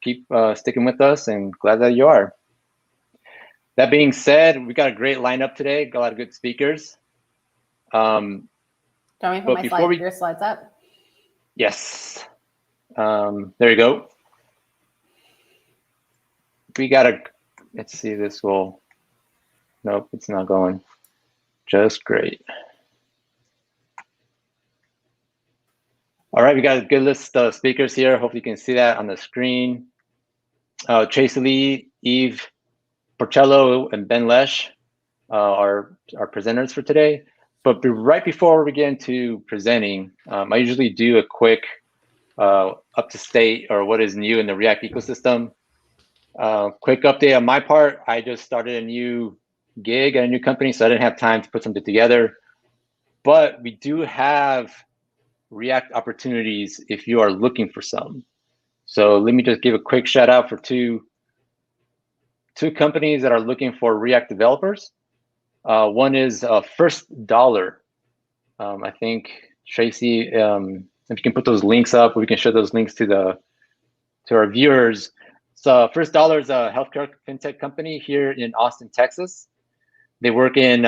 keep sticking with us, and glad that you are. That being said, we got a great lineup today. Got a lot of good speakers. Don't we put your slides up? Yes. There you go. We got a, let's see, this will, nope, it's not going. Just great. All right, we got a good list of speakers here. Hopefully you can see that on the screen. Tracy Lee, Eve Porcello, and Ben Lesh are our presenters for today. But right before we get into presenting, I usually do a quick up to state or what is new in the React ecosystem. Quick update on my part. I just started a new gig at a new company, so I didn't have time to put something together. But we do have React opportunities if you are looking for some. So let me just give a quick shout out for two companies that are looking for React developers. One is First Dollar. I think Tracy, if you can put those links up, we can share those links to our viewers. So First Dollar is a healthcare fintech company here in Austin, Texas. They work in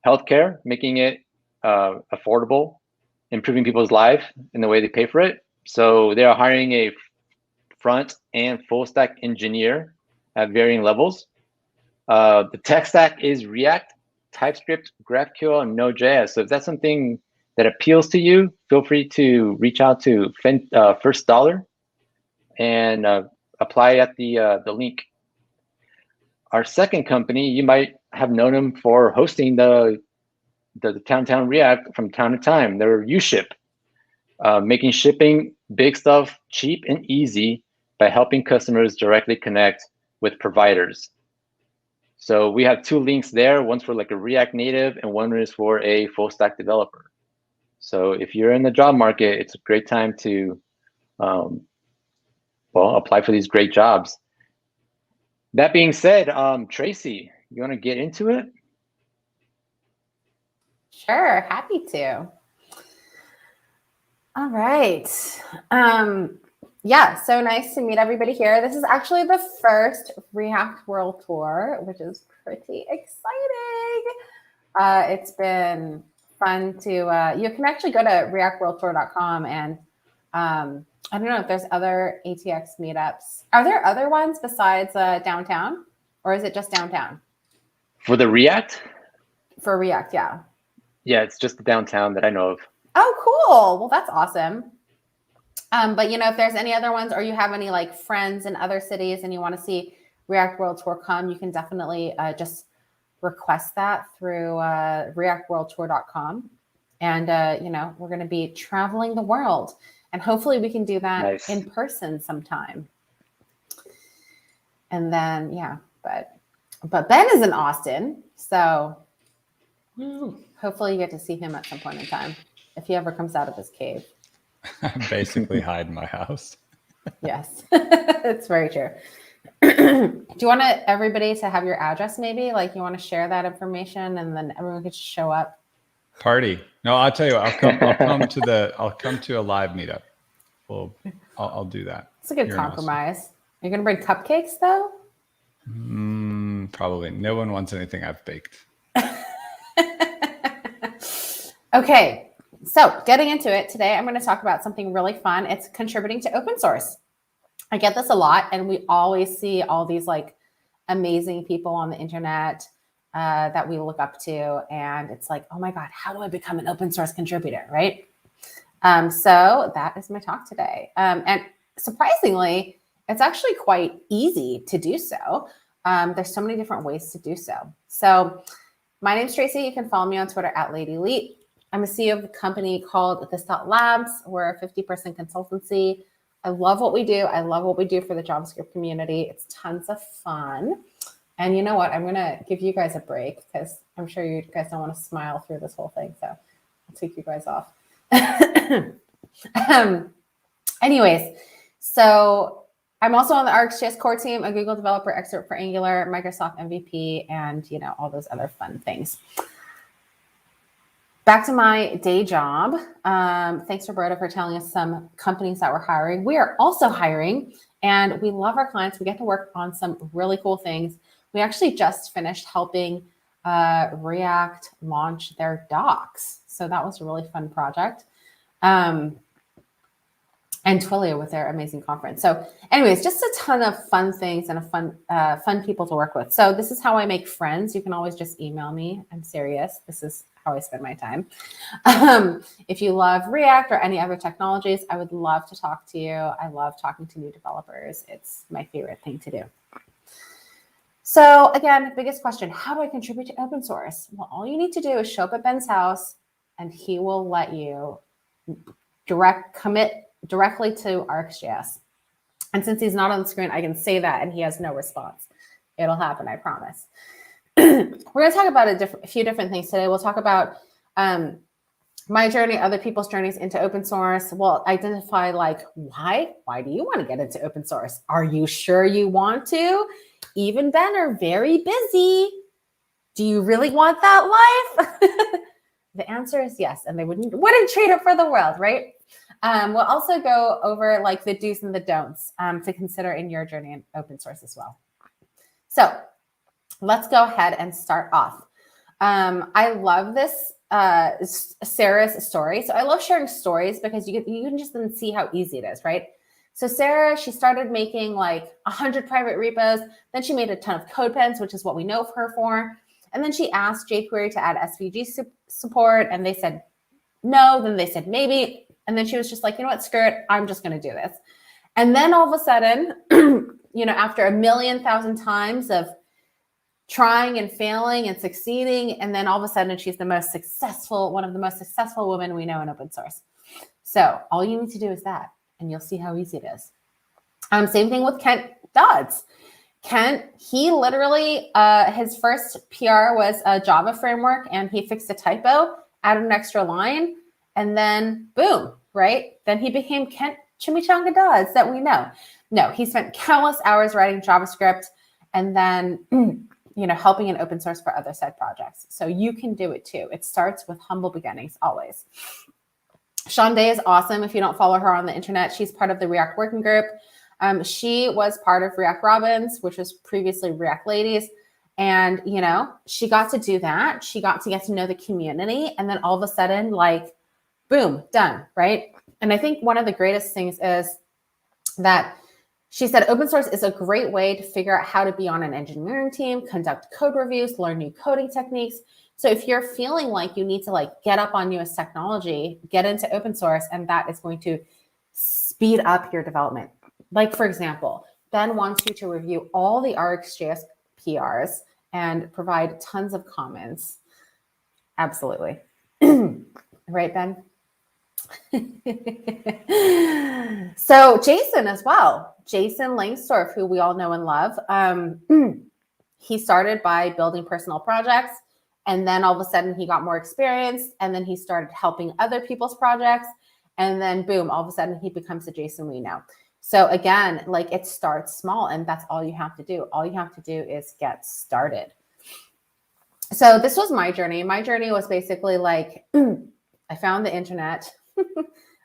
healthcare, making it affordable, improving people's life in the way they pay for it. So they are hiring a front and full stack engineer at varying levels. The tech stack is React, TypeScript, GraphQL, and Node.js. So if that's something that appeals to you, feel free to reach out to First Dollar and apply at the link. Our second company, you might have known them for hosting the Downtown React from time to time. They're UShip, making shipping big stuff cheap and easy by helping customers directly connect with providers. So we have two links there. One's for like a React native and one is for a full stack developer. So if you're in the job market, it's a great time to apply for these great jobs. That being said, Tracy, you want to get into it? Sure, happy to. All right. Yeah, so nice to meet everybody here. This is actually the first React World Tour, which is pretty exciting. It's been fun to, you can actually go to reactworldtour.com and I don't know if there's other ATX meetups. Are there other ones besides downtown, or is it just downtown? For the React? For React, yeah. Yeah, it's just the downtown that I know of. Oh, cool. Well, that's awesome. But if there's any other ones, or you have any like friends in other cities and you want to see React World Tour come, you can definitely just request that through reactworldtour.com. And we're going to be traveling the world, and hopefully we can do that in person sometime. And then but Ben is in Austin, so hopefully you get to see him at some point in time if he ever comes out of his cave. I basically hide in my house. Yes, it's very true. Do you want everybody to have your address, maybe? Like, you want to share that information and then everyone could show up? Party. No, I'll tell you what, I'll come to a live meetup. I'll do that. It's a good compromise. You're going to bring cupcakes though? Probably. No one wants anything I've baked. Okay. So getting into it today, I'm going to talk about something really fun. It's contributing to open source. I get this a lot, and we always see all these like amazing people on the internet that we look up to. And it's like, oh my God, how do I become an open source contributor, right? So that is my talk today. And surprisingly, it's actually quite easy to do so. There's so many different ways to do so. So my name's Tracy. You can follow me on Twitter at LadyLeet. I'm a CEO of a company called This.Labs. We're a 50-person consultancy. I love what we do. I love what we do for the JavaScript community. It's tons of fun. And you know what? I'm going to give you guys a break because I'm sure you guys don't want to smile through this whole thing. So I'll take you guys off. Anyways, so I'm also on the RxJS core team, a Google developer, expert for Angular, Microsoft MVP, and all those other fun things. Back to my day job. Thanks, Roberta, for telling us some companies that we're hiring. We are also hiring And we love our clients. We get to work on some really cool things. We actually just finished helping React launch their docs. So that was a really fun project. And Twilio with their amazing conference. So anyways, just a ton of fun things and a fun people to work with. So this is how I make friends. You can always just email me. I'm serious. This is how I spend my time. If you love React or any other technologies, I would love to talk to you. I love talking to new developers. It's my favorite thing to do. So again, biggest question, how do I contribute to open source? Well, all you need to do is show up at Ben's house and he will let you commit directly to RxJS. And since he's not on the screen, I can say that and he has no response. It'll happen, I promise. We're going to talk about a few different things today. We'll talk about my journey, other people's journeys into open source. We'll identify like, why do you want to get into open source? Are you sure you want to? Eve and Ben are very busy. Do you really want that life? The answer is yes. And they wouldn't trade it for the world, right? We'll also go over like the do's and the don'ts to consider in your journey in open source as well. So let's go ahead and start off. I love this Sarah's story. So I love sharing stories because you can just then see how easy it is, right? So Sarah, she started making like 100 private repos. Then she made a ton of code pens, which is what we know her for. And then she asked jQuery to add SVG support. And they said no. Then they said maybe. And then she was just like, you know what, screw it. I'm just going to do this. And then all of a sudden, after 1,000,000 times of trying and failing and succeeding, and then all of a sudden she's one of the most successful women we know in open source. So all you need to do is that, and you'll see how easy it is. Same thing with Kent Dodds. Kent, he literally, his first PR was a Java framework, and he fixed a typo, added an extra line, and then boom, right? Then he became Kent Chimichanga Dodds that we know. No, he spent countless hours writing JavaScript and then, helping in open source for other side projects. So you can do it too. It starts with humble beginnings always. Sean Day is awesome. If you don't follow her on the internet, she's part of the React working group. She was part of React Robins, which was previously React Ladies. And, she got to do that. She got to get to know the community. And then all of a sudden, like, boom, done, right? And I think one of the greatest things is that she said open source is a great way to figure out how to be on an engineering team, conduct code reviews, learn new coding techniques. So if you're feeling like you need to get up on newest technology, get into open source, and that is going to speed up your development. Like, for example, Ben wants you to review all the RxJS PRs and provide tons of comments. Absolutely. Right, Ben? So Jason as well. Jason Langstorf, who we all know and love. He started by building personal projects, and then all of a sudden he got more experience, and then he started helping other people's projects, and then boom, all of a sudden he becomes the Jason we know. So again, it starts small, and that's all you have to do. All you have to do is get started. So this was my journey. My journey was basically I found the internet.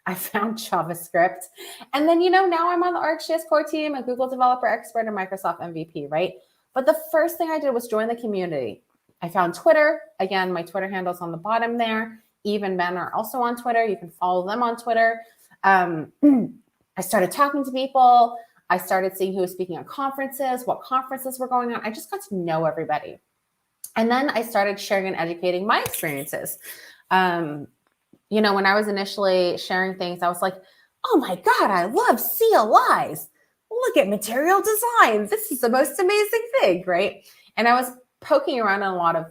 I found JavaScript. And then, now I'm on the RxJS core team, a Google developer expert, and Microsoft MVP, right? But the first thing I did was join the community. I found Twitter. Again, my Twitter handle's on the bottom there. Eve and Ben are also on Twitter. You can follow them on Twitter. I started talking to people. I started seeing who was speaking at conferences, what conferences were going on. I just got to know everybody. And then I started sharing and educating my experiences. When I was initially sharing things, I was like, oh my God, I love CLIs. Look at material design. This is the most amazing thing, right? And I was poking around on a lot of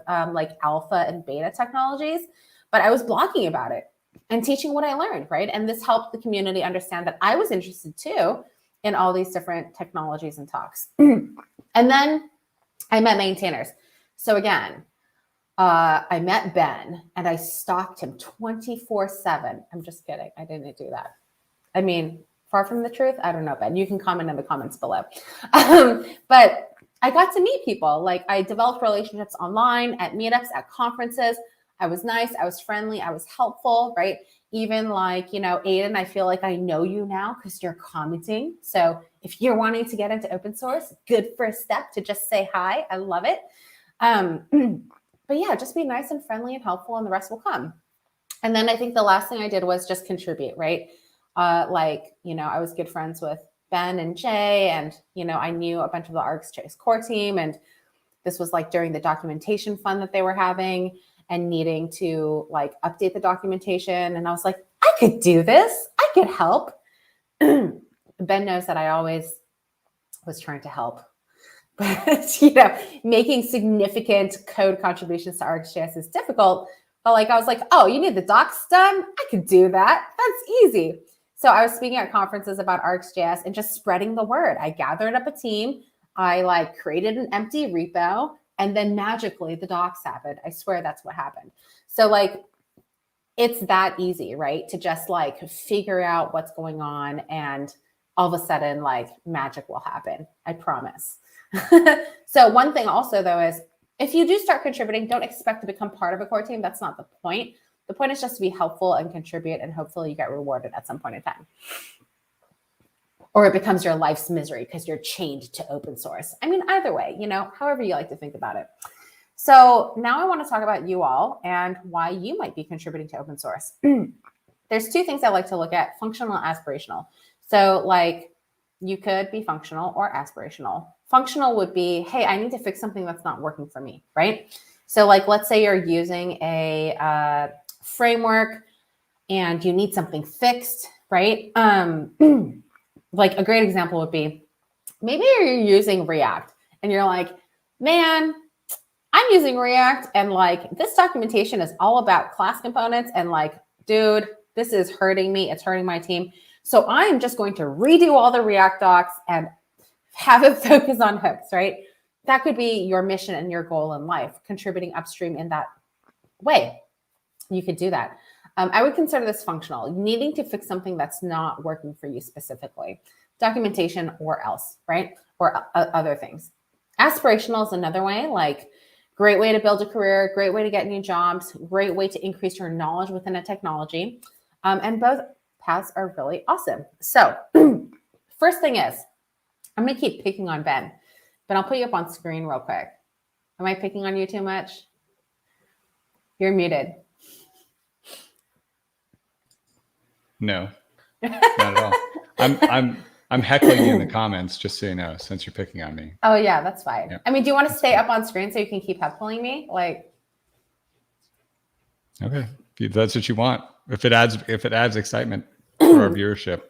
alpha and beta technologies, but I was blogging about it and teaching what I learned, right? And this helped the community understand that I was interested too in all these different technologies and talks. And then I met maintainers. So again, I met Ben and I stalked him 24/7. I'm just kidding. I didn't do that. I mean, far from the truth. I don't know, Ben. You can comment in the comments below. But I got to meet people. I developed relationships online, at meetups, at conferences. I was nice, I was friendly, I was helpful, right? Even like, Aiden, I feel like I know you now because you're commenting. So if you're wanting to get into open source, good first step to just say hi. I love it. But yeah, just be nice and friendly and helpful, and the rest will come. And then I think the last thing I did was just contribute, right? I was good friends with Ben and Jay, and, I knew a bunch of the RxJS core team, and this was like during the documentation fund that they were having and needing to like update the documentation. And I was like, I could do this. I could help. Ben knows that I always was trying to help. But, making significant code contributions to RxJS is difficult. But like, I was like, oh, you need the docs done? I could do that. That's easy. So I was speaking at conferences about RxJS and just spreading the word. I gathered up a team. I created an empty repo, and then magically the docs happened. I swear that's what happened. So it's that easy, right? To just figure out what's going on, and all of a sudden magic will happen. I promise. So one thing also though is if you do start contributing, don't expect to become part of a core team. That's not the point. The point is just to be helpful and contribute, and hopefully you get rewarded at some point in time. Or it becomes your life's misery because you're chained to open source. I mean, either way, however you like to think about it. So now I want to talk about you all and why you might be contributing to open source. There's two things I like to look at: functional and aspirational. So you could be functional or aspirational. Functional would be, hey, I need to fix something that's not working for me, right? So let's say you're using a framework and you need something fixed, right? A great example would be, maybe you're using React and you're like, man, I'm using React and this documentation is all about class components, and dude, this is hurting me. It's hurting my team. So I'm just going to redo all the React docs and have it focus on hooks, right? That could be your mission and your goal in life, contributing upstream in that way. You could do that. I would consider this functional, needing to fix something that's not working for you specifically, documentation or else, right? Or other things. Aspirational is another way, great way to build a career, great way to get new jobs, great way to increase your knowledge within a technology. And both paths are really awesome. So first thing is, I'm going to keep picking on Ben, but I'll put you up on screen real quick. Am I picking on you too much? You're muted. No, not at all. I'm heckling you in the comments, just so you know, since you're picking on me. Oh yeah, that's fine. Yeah. I mean, do you want to stay up on screen so you can keep heckling me? Okay, if that's what you want. If it adds excitement for our viewership.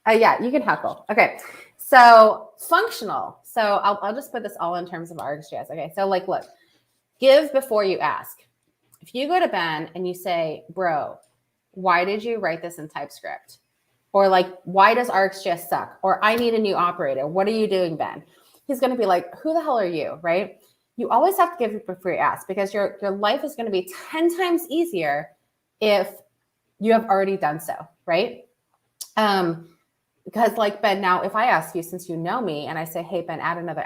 Yeah, you can heckle. Okay, so functional. So I'll just put this all in terms of RxJS. Okay, so look, give before you ask. If you go to Ben and you say, bro, why did you write this in TypeScript? Or why does RxJS suck? Or I need a new operator. What are you doing, Ben? He's going to be like, who the hell are you, right? You always have to give before you ask, because your life is going to be 10 times easier if you have already done so, right? Because Ben, now if I ask you, since you know me, and I say, hey, Ben, add another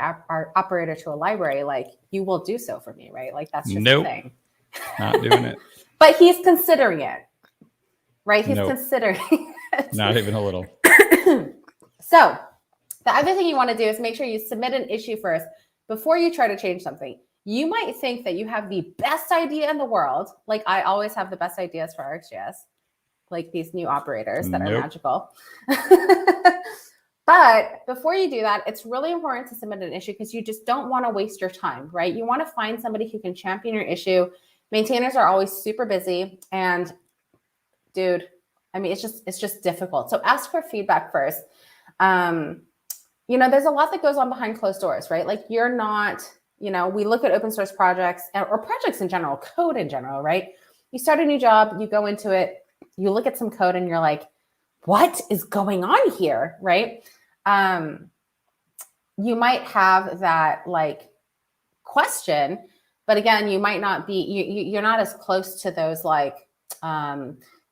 operator to a library, you will do so for me, right? That's just the thing. Not doing it. But he's considering it, right? He's Nope. considering it. Not even a little. So the other thing you want to do is make sure you submit an issue first before you try to change something. You might think that you have the best idea in the world. I always have the best ideas for RxJS, these new operators that are magical. But before you do that, it's really important to submit an issue, because you just don't want to waste your time, right? You want to find somebody who can champion your issue. Maintainers are always super busy, and dude, I mean, it's just difficult. So ask for feedback first. There's a lot that goes on behind closed doors, right? You're not, we look at open source projects or projects in general, code in general, right? You start a new job, you go into it, you look at some code and you're like, what is going on here, right? You might have that question, but again, you might not be, you're not as close to those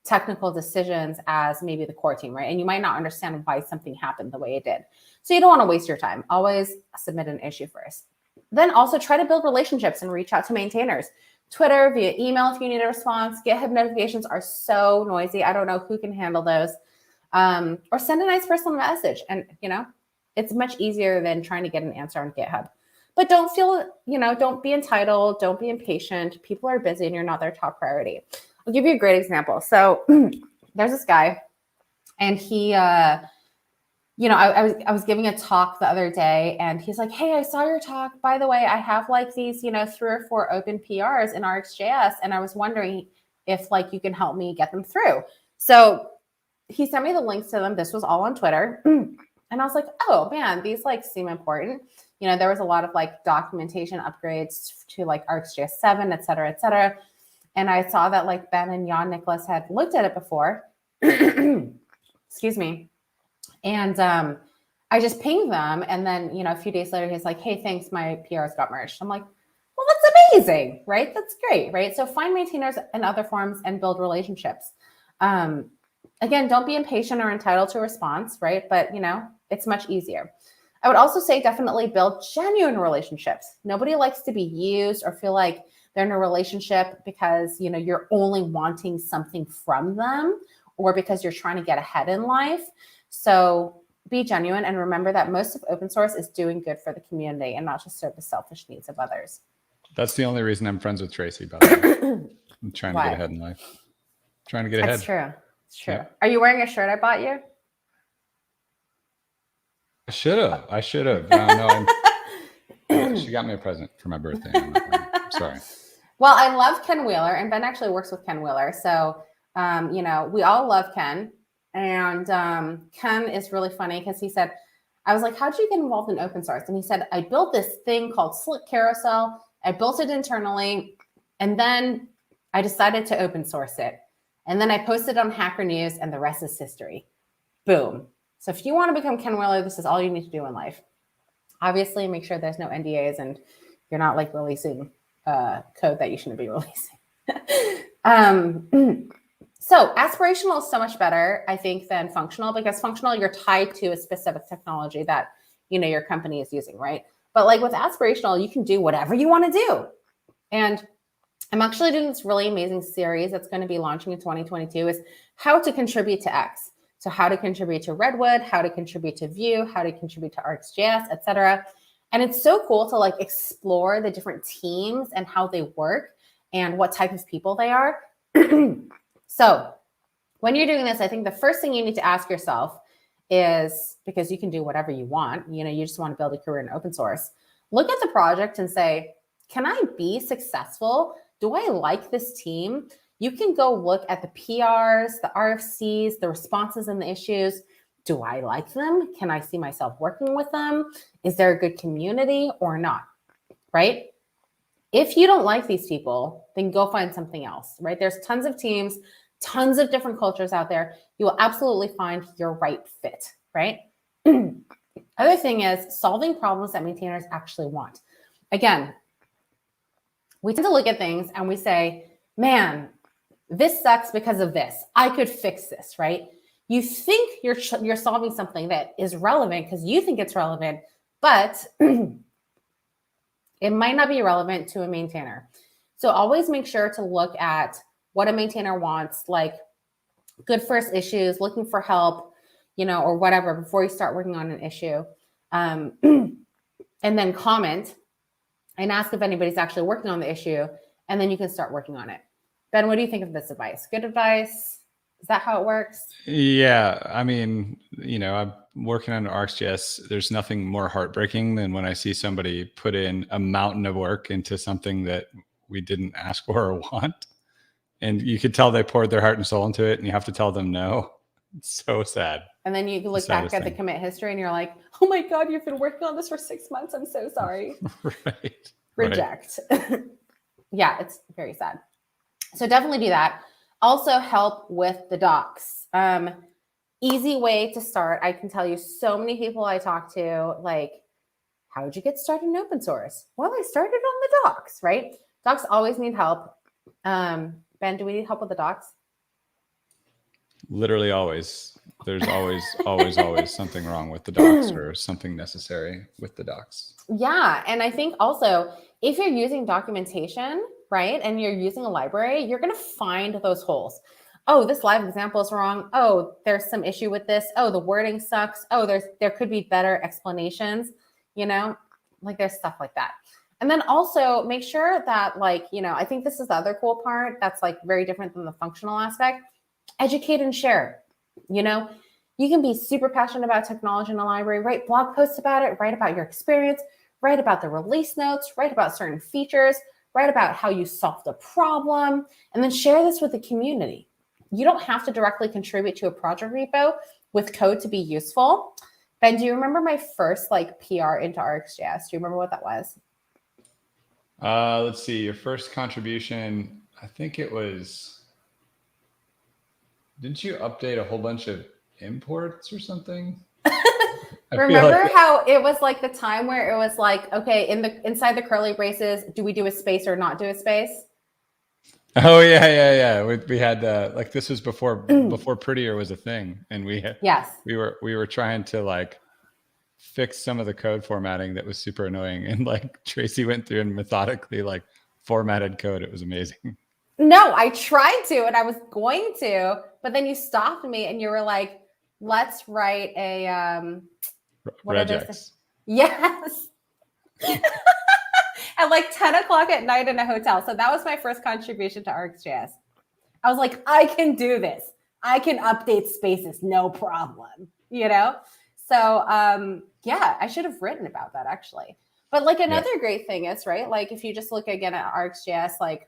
technical decisions as maybe the core team, right? And you might not understand why something happened the way it did. So you don't want to waste your time. Always submit an issue first. Then also try to build relationships and reach out to maintainers. Twitter, via email if you need a response. GitHub notifications are so noisy. I don't know who can handle those. Or send a nice personal message. And, it's much easier than trying to get an answer on GitHub. But don't feel, don't be entitled. Don't be impatient. People are busy and you're not their top priority. I'll give you a great example. So there's this guy and he, I was giving a talk the other day and he's like, hey, I saw your talk. By the way, I have like these, 3 or 4 open PRs in RxJS. And I was wondering if like you can help me get them through. So he sent me the links to them. This was all on Twitter. And I was like, oh man, these like seem important. There was a lot of like documentation upgrades to like RxJS 7, et cetera, et cetera. And I saw that like Ben and Jan Nicholas had looked at it before. Excuse me. And I just pinged them. And then, a few days later, he's like, hey, thanks, my PRs got merged. I'm like, well, that's amazing, right? That's great, right? So find maintainers in other forums and build relationships. Again, don't be impatient or entitled to a response, right? But, it's much easier. I would also say definitely build genuine relationships. Nobody likes to be used or feel like they're in a relationship because, you're only wanting something from them or because you're trying to get ahead in life. So be genuine and remember that most of open source is doing good for the community and not just serve the selfish needs of others. That's the only reason I'm friends with Tracy, by the way. I'm trying to get ahead in life. Trying to get ahead. That's true. It's true. Yep. Are you wearing a shirt I bought you? I should have. No, she got me a present for my birthday. I'm sorry. Well, I love Ken Wheeler, and Ben actually works with Ken Wheeler. So, we all love Ken. And Ken is really funny because he said, I was like, how'd you get involved in open source? And he said, I built this thing called Slick Carousel. I built it internally. And then I decided to open source it. And then I posted on Hacker News and the rest is history. Boom. So if you want to become Ken Wheeler, this is all you need to do in life. Obviously, make sure there's no NDAs and you're not like releasing code that you shouldn't be releasing. So aspirational is so much better, I think, than functional because functional, you're tied to a specific technology that, your company is using, right? But like with aspirational, you can do whatever you want to do. And I'm actually doing this really amazing series that's going to be launching in 2022 is how to contribute to X. So how to contribute to Redwood, how to contribute to Vue, how to contribute to RxJS, et cetera. And it's so cool to like explore the different teams and how they work and what type of people they are. So when you're doing this, I think the first thing you need to ask yourself is, because you can do whatever you want, you just want to build a career in open source, look at the project and say, can I be successful? Do I like this team? You can go look at the PRs, the RFCs, the responses and the issues. Do I like them? Can I see myself working with them? Is there a good community or not, right? If you don't like these people, then go find something else, right? There's tons of teams, tons of different cultures out there. You will absolutely find your right fit, right? Other thing is solving problems that maintainers actually want. Again, we tend to look at things and we say, man, this sucks because of this. I could fix this, right? You think you're solving something that is relevant because you think it's relevant, but it might not be relevant to a maintainer. So always make sure to look at what a maintainer wants, like good first issues, looking for help, or whatever before you start working on an issue. And then comment and ask if anybody's actually working on the issue, and then you can start working on it. Ben, what do you think of this advice? Good advice? Is that how it works? Yeah. I mean, I'm working on RxJS. There's nothing more heartbreaking than when I see somebody put in a mountain of work into something that we didn't ask for or want. And you could tell they poured their heart and soul into it, and you have to tell them no. It's so sad. And then you look back at the commit history and you're like, oh my God, you've been working on this for 6 months. I'm so sorry. Right. Reject. Right. Yeah, it's very sad. So definitely do that. Also help with the docs. Easy way to start. I can tell you so many people I talk to, like, how did you get started in open source? Well, I started on the docs, right? Docs always need help. Ben, do we need help with the docs? Literally always. There's always something wrong with the docs or something necessary with the docs. Yeah. And I think also if you're using documentation, right, and you're using a library, you're going to find those holes. Oh, this live example is wrong. Oh, there's some issue with this. Oh, the wording sucks. Oh, there could be better explanations, you know, like there's stuff like that. And then also make sure that, like, you know, I think this is the other cool part that's like very different than the functional aspect. Educate and share. You know, you can be super passionate about technology in a library, write blog posts about it, write about your experience, write about the release notes, write about certain features, write about how you solved a problem, and then share this with the community. You don't have to directly contribute to a project repo with code to be useful. Ben, do you remember my first like PR into RxJS? Do you remember what that was? Let's see. Your first contribution, I think it was, didn't you update a whole bunch of imports or something? Remember how it was like the time where it was like, okay, inside the curly braces, do we do a space or not do a space? Oh yeah. We had like, this was before Prettier was a thing, and we were trying to like fix some of the code formatting that was super annoying, and like Tracy went through and methodically like formatted code. It was amazing. No, I tried to, and I was going to, but then you stopped me and you were like, let's write a Regex. Yes. At like 10 o'clock at night in a hotel. So that was my first contribution to RxJS. I was like, I can do this. I can update spaces, no problem, you know? So yeah, I should have written about that actually. But like another great thing is, right, like if you just look again at RxJS, like,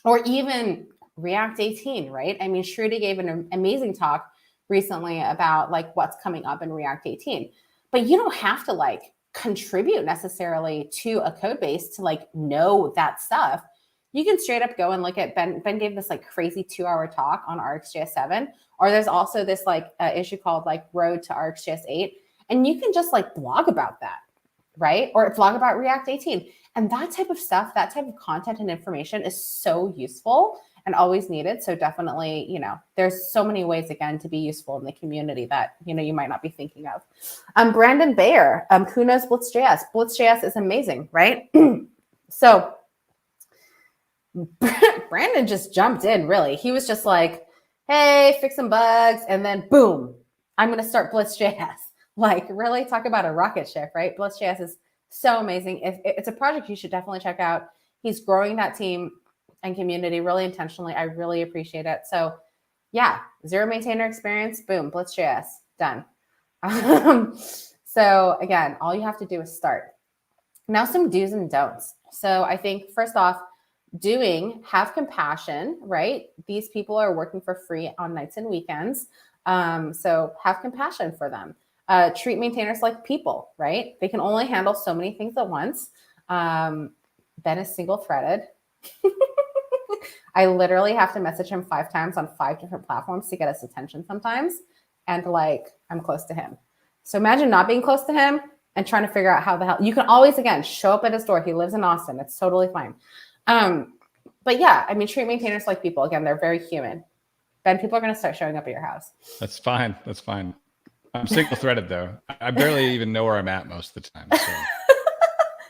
or even React 18, right? I mean, Shruti gave an amazing talk recently about like what's coming up in React 18, but you don't have to like contribute necessarily to a code base to like know that stuff. You can straight up go and look at Ben gave this like crazy 2-hour talk on RxJS 7, or there's also this like issue called like Road to RxJS 8, and you can just like blog about that, right? Or blog about React 18. And that type of stuff, that type of content and information is so useful and always needed. So definitely, you know, there's so many ways again to be useful in the community that, you know, you might not be thinking of. Brandon Bayer, who knows Blitz.js? Blitz.js is amazing, right? So Brandon just jumped in, really. He was just like, hey, fix some bugs. And then boom, I'm going to start Blitz.js. Like, really, talk about a rocket ship, right? Blitz.js is so amazing. It's a project you should definitely check out. He's growing that team and community really intentionally. I really appreciate it. So yeah, 0 maintainer experience, boom, Blitz.js, done. So again, all you have to do is start. Now some do's and don'ts. So I think first off, have compassion, right? These people are working for free on nights and weekends. So have compassion for them. Treat maintainers like people, right? They can only handle so many things at once. Ben is single-threaded. I literally have to message him 5 times on 5 different platforms to get his attention sometimes. And like, I'm close to him. So imagine not being close to him and trying to figure out how the hell, you can always, again, show up at his door. He lives in Austin. It's totally fine. But yeah, I mean, treat maintainers like people. Again, they're very human. Ben, people are going to start showing up at your house. That's fine. That's fine. I'm single-threaded though. I barely even know where I'm at most of the time. So.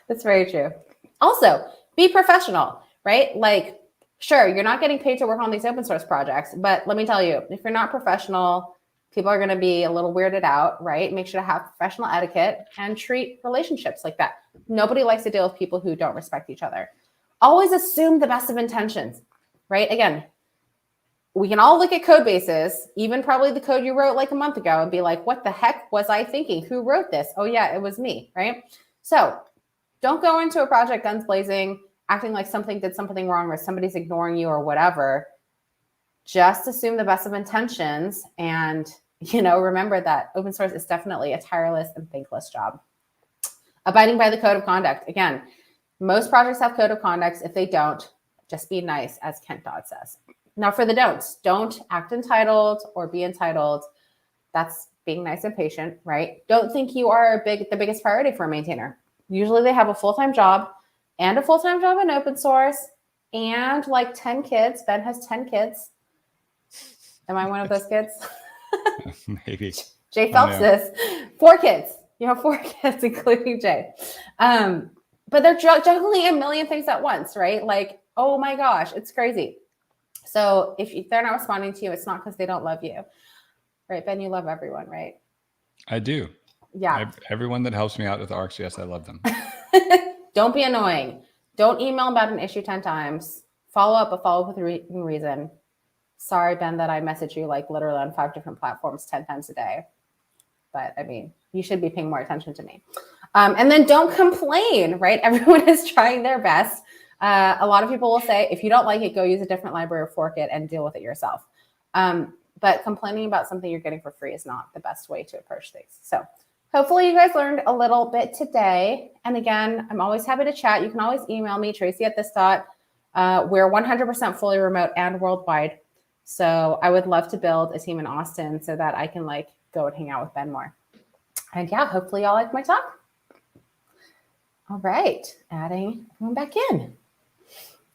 That's very true. Also, be professional, right? Like, sure, you're not getting paid to work on these open source projects, but let me tell you, if you're not professional, people are going to be a little weirded out, right? Make sure to have professional etiquette and treat relationships like that. Nobody likes to deal with people who don't respect each other. Always assume the best of intentions, right? Again, we can all look at code bases, even probably the code you wrote like a month ago, and be like, what the heck was I thinking? Who wrote this? Oh yeah, it was me, right? So don't go into a project guns blazing, acting like did something wrong or somebody's ignoring you or whatever. Just assume the best of intentions, and you know, remember that open source is definitely a tireless and thankless job. Abiding by the code of conduct. Again, most projects have code of conduct. If they don't, just be nice, as Kent Dodd says. Now for the don'ts, don't act entitled or be entitled. That's being nice and patient, right? Don't think you are the biggest priority for a maintainer. Usually they have a full-time job and a full-time job in open source and like 10 kids. Ben has 10 kids. Am I one of those kids? Maybe. Jay Phelps is 4 kids. You have 4 kids, including Jay. But they're juggling a million things at once, right? Like Oh my gosh, it's crazy. So if they're not responding to you, it's not because they don't love you. Right, Ben, you love everyone, right? I do. Yeah. Everyone that helps me out with RxJS, I love them. Don't be annoying. Don't email about an issue 10 times. Follow up with a reason. Sorry, Ben, that I message you like literally on 5 different platforms 10 times a day. But I mean, you should be paying more attention to me. And then don't complain, right? Everyone is trying their best. A lot of people will say, if you don't like it, go use a different library or fork it and deal with it yourself. But complaining about something you're getting for free is not the best way to approach things. So hopefully you guys learned a little bit today. And again, I'm always happy to chat. You can always email me, Tracy@this. We're 100% fully remote and worldwide. So I would love to build a team in Austin so that I can like go and hang out with Ben more. And yeah, hopefully y'all like my talk. All right, adding everyone back in.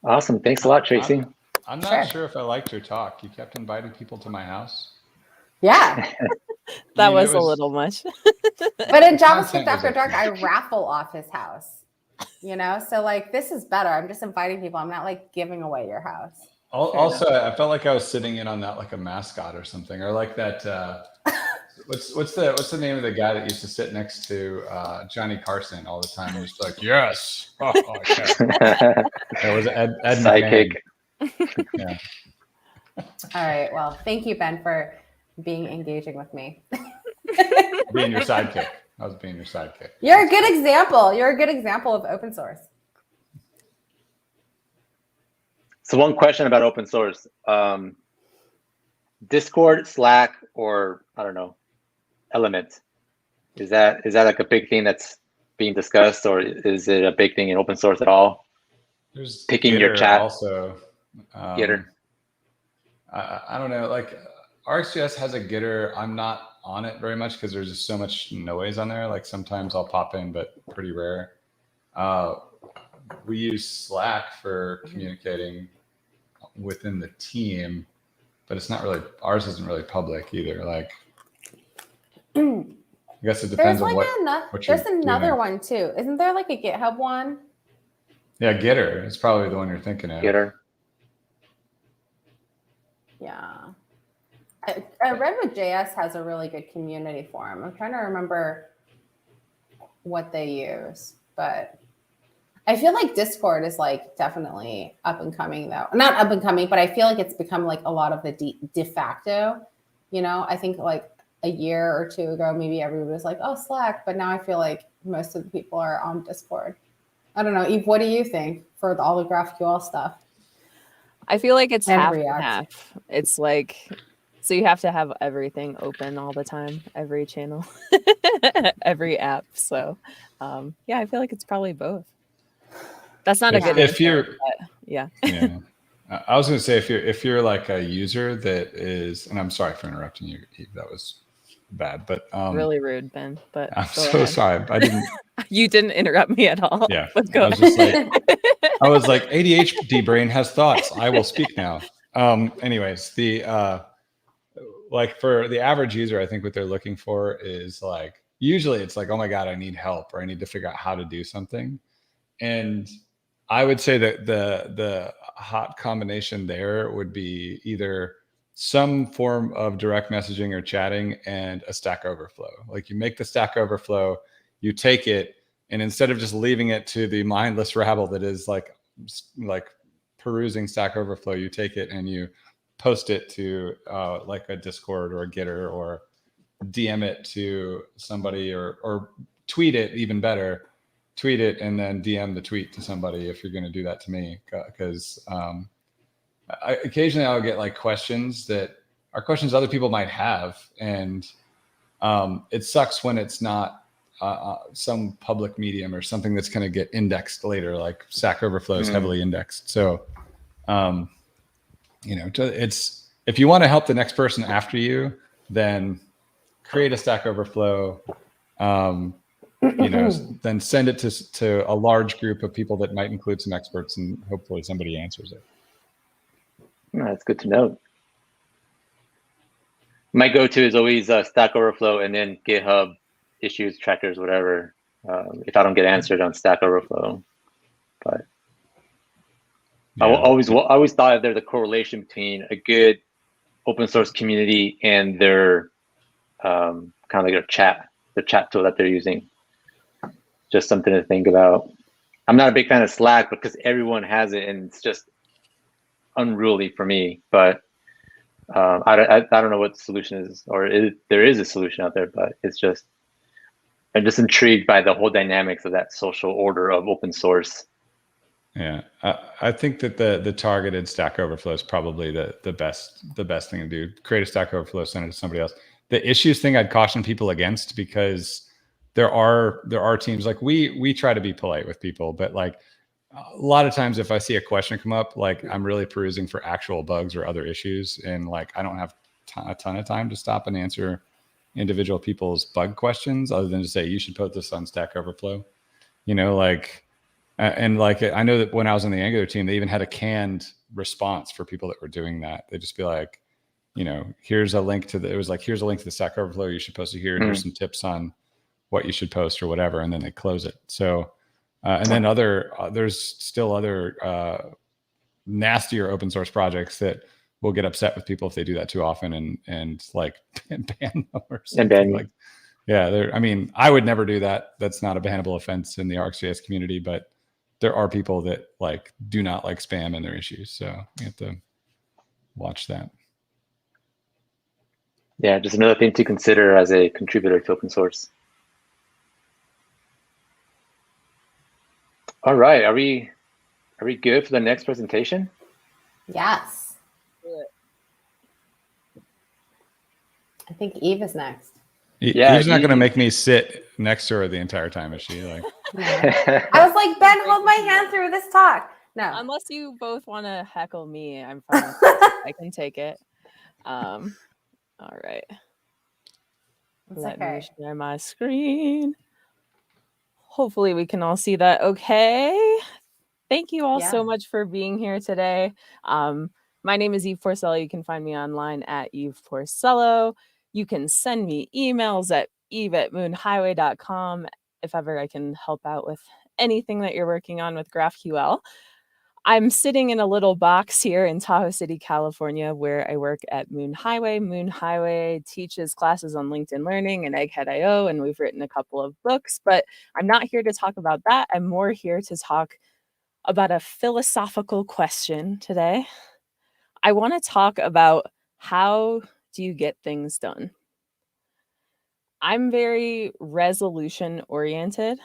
Awesome. Thanks a lot, Tracy. I'm not sure if I liked your talk. You kept inviting people to my house. Yeah. That was a little much. But in JavaScript After Dark, I raffle off his house. You know, so like this is better. I'm just inviting people. I'm not like giving away your house. Also, I felt like I was sitting in on that like a mascot or something, or like that. What's the name of the guy that used to sit next to Johnny Carson all the time? He was like, yes. Oh, okay. That was Ed Sidekick. Yeah. All right. Well, thank you, Ben, for being engaging with me. Being your sidekick. I was being your sidekick. You're a good example. You're a good example of open source. So one question about open source. Discord, Slack, or I don't know, Element. Is that like a big thing that's being discussed, or is it a big thing in open source at all? There's picking Gitter your chat. Also. Gitter. I don't know. Like RxJS has a Gitter. I'm not on it very much because there's just so much noise on there. Like sometimes I'll pop in, but pretty rare. We use Slack for communicating within the team, but it's not really, ours isn't really public either. Like, I guess it depends on what you're There's another doing. one too. Isn't there like a GitHub one? Yeah, Gitter is probably the one you're thinking of. Gitter. Yeah. Redwood.js has a really good community forum. I'm trying to remember what they use, but I feel like Discord is like definitely up and coming though. Not up and coming, but I feel like it's become like a lot of the de facto, you know. I think like a year or two ago, maybe everybody was like, oh, Slack, but now I feel like most of the people are on Discord. I don't know. Eve, what do you think for all the GraphQL stuff? I feel like it's half and React. half. It's like, so you have to have everything open all the time, every channel, every app. So yeah, I feel like it's probably both. That's not a good answer, but yeah. Yeah. I was going to say, if you're like a user that is, and I'm sorry for interrupting you, Eve, that was bad, but really rude, Ben. But I'm so sorry. I didn't. You didn't interrupt me at all. Yeah. Let's go. I was like, ADHD brain has thoughts. I will speak now. Anyways, like for the average user, I think what they're looking for is like, usually it's like, oh my God, I need help, or I need to figure out how to do something. And I would say that the hot combination there would be either some form of direct messaging or chatting and a Stack Overflow. Like you make the Stack Overflow, you take it, and instead of just leaving it to the mindless rabble that is like perusing Stack Overflow, you take it and you post it to like a Discord or a Gitter, or DM it to somebody, or tweet it, even better. Tweet it and then DM the tweet to somebody if you're going to do that to me, because occasionally I'll get like questions that are questions other people might have, and it sucks when it's not some public medium or something that's going to get indexed later, like Stack Overflow is heavily indexed. So you know, it's, if you want to help the next person after you, then create a Stack Overflow. You know, then send it to a large group of people that might include some experts, and hopefully somebody answers it. Oh, that's good to know. My go-to is always Stack Overflow and then GitHub issues, trackers, whatever. If I don't get answered on Stack Overflow, but I Yeah. always thought there's a correlation between a good open source community and their kind of like the chat tool that they're using. Just something to think about. I'm not a big fan of Slack because everyone has it and it's just unruly for me. But I don't know what the solution is, or there is a solution out there, but I'm just intrigued by the whole dynamics of that social order of open source. Yeah, I think that the targeted Stack Overflow is probably the best thing to do. Create a Stack Overflow, send it to somebody else. The issues thing I'd caution people against, because there are teams, like we try to be polite with people, but like a lot of times if I see a question come up, like I'm really perusing for actual bugs or other issues, and like I don't have a ton of time to stop and answer individual people's bug questions other than to say you should put this on Stack Overflow, like. And like, I know that when I was on the Angular team, they even had a canned response for people that were doing that. They'd just be like, here's a link to here's a link to the Stack Overflow you should post it here. And here's some tips on what you should post or whatever. And then they close it. So, and then there's still other nastier open source projects that will get upset with people if they do that too often and like ban them or something. Like, yeah, I would never do that. That's not a bannable offense in the RxJS community, but there are people that like do not like spam in their issues. So you have to watch that. Yeah, just another thing to consider as a contributor to open source. All right, are we good for the next presentation? Yes. I think Eve is next. Yeah, Eve's not going to make me sit next to her the entire time, is she? Like, I was like, Ben, hold my hand through this talk. No, unless you both want to heckle me, I'm fine. I can take it. All right. Let me share my screen. Hopefully we can all see that. Okay. Thank you all so much for being here today. My name is Eve Porcello. You can find me online at Eve Porcello. You can send me emails at eve@moonhighway.com if ever I can help out with anything that you're working on with GraphQL. I'm sitting in a little box here in Tahoe City, California, where I work at Moon Highway. Moon Highway teaches classes on LinkedIn Learning and Egghead.io, and we've written a couple of books, but I'm not here to talk about that. I'm more here to talk about a philosophical question today. I want to talk about, how do you get things done? I'm very resolution oriented.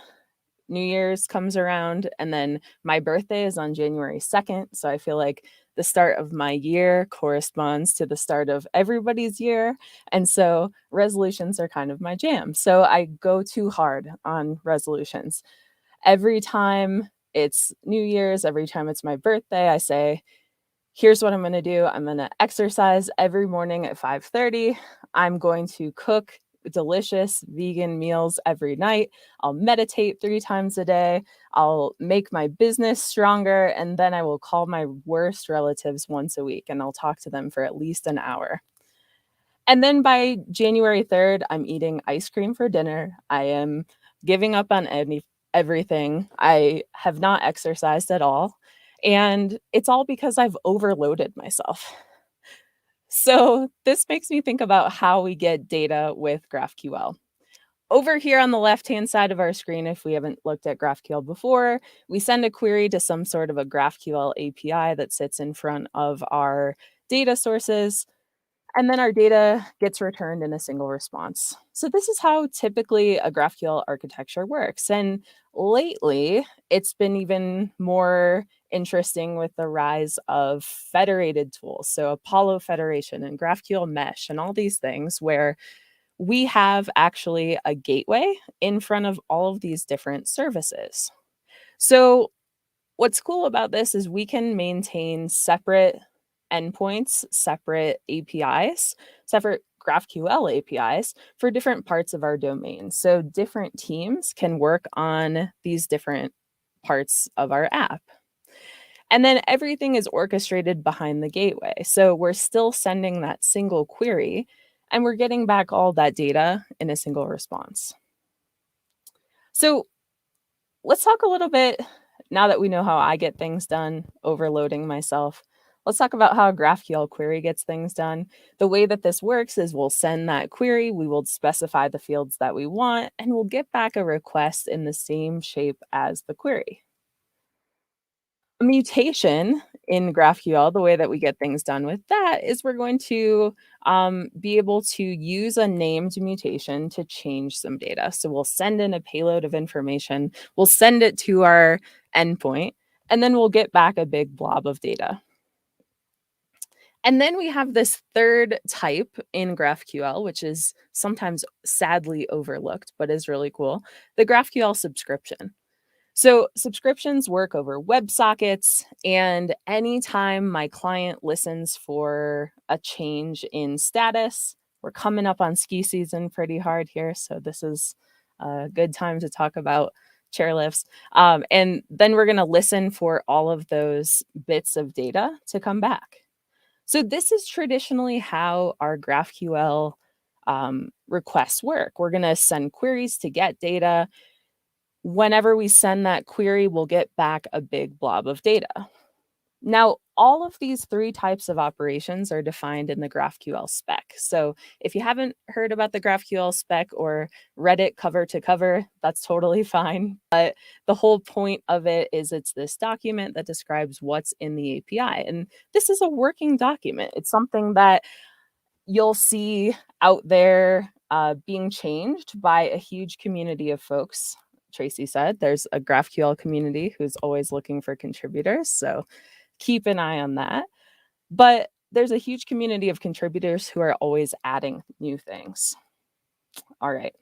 New Year's comes around, and then my birthday is on January 2nd. So I feel like the start of my year corresponds to the start of everybody's year. And so resolutions are kind of my jam. So I go too hard on resolutions. Every time it's New Year's, every time it's my birthday, I say, here's what I'm going to do. I'm going to exercise every morning at 5:30. I'm going to cook delicious vegan meals every night. I'll meditate 3 times a day. I'll make my business stronger. And then I will call my worst relatives once a week, and I'll talk to them for at least an hour. And then by January 3rd, I'm eating ice cream for dinner. I am giving up on everything. I have not exercised at all. And it's all because I've overloaded myself. So this makes me think about how we get data with GraphQL. Over here on the left-hand side of our screen, if we haven't looked at GraphQL before, we send a query to some sort of a GraphQL API that sits in front of our data sources, and then our data gets returned in a single response. So this is how typically a GraphQL architecture works. And lately, it's been even more interesting with the rise of federated tools. So Apollo Federation and GraphQL Mesh and all these things where we have actually a gateway in front of all of these different services. So what's cool about this is we can maintain separate endpoints, separate APIs, separate GraphQL APIs for different parts of our domain. So different teams can work on these different parts of our app. And then everything is orchestrated behind the gateway. So we're still sending that single query, and we're getting back all that data in a single response. So let's talk a little bit now that we know how I get things done, overloading myself, let's talk about how a GraphQL query gets things done. The way that this works is we'll send that query, we will specify the fields that we want, and we'll get back a request in the same shape as the query. A mutation in GraphQL, the way that we get things done with that is we're going to be able to use a named mutation to change some data. So we'll send in a payload of information, we'll send it to our endpoint, and then we'll get back a big blob of data. And then we have this third type in GraphQL, which is sometimes sadly overlooked, but is really cool, the GraphQL subscription. So subscriptions work over WebSockets, and anytime my client listens for a change in status, we're coming up on ski season pretty hard here, so this is a good time to talk about chairlifts. And then we're going to listen for all of those bits of data to come back. So this is traditionally how our GraphQL requests work. We're going to send queries to get data. Whenever we send that query, we'll get back a big blob of data. Now, all of these three types of operations are defined in the GraphQL spec. So if you haven't heard about the GraphQL spec or read it cover to cover, that's totally fine. But the whole point of it is it's this document that describes what's in the API. And this is a working document. It's something that you'll see out there being changed by a huge community of folks. Tracy said there's a GraphQL community who's always looking for contributors, so keep an eye on that. But there's a huge community of contributors who are always adding new things. All right.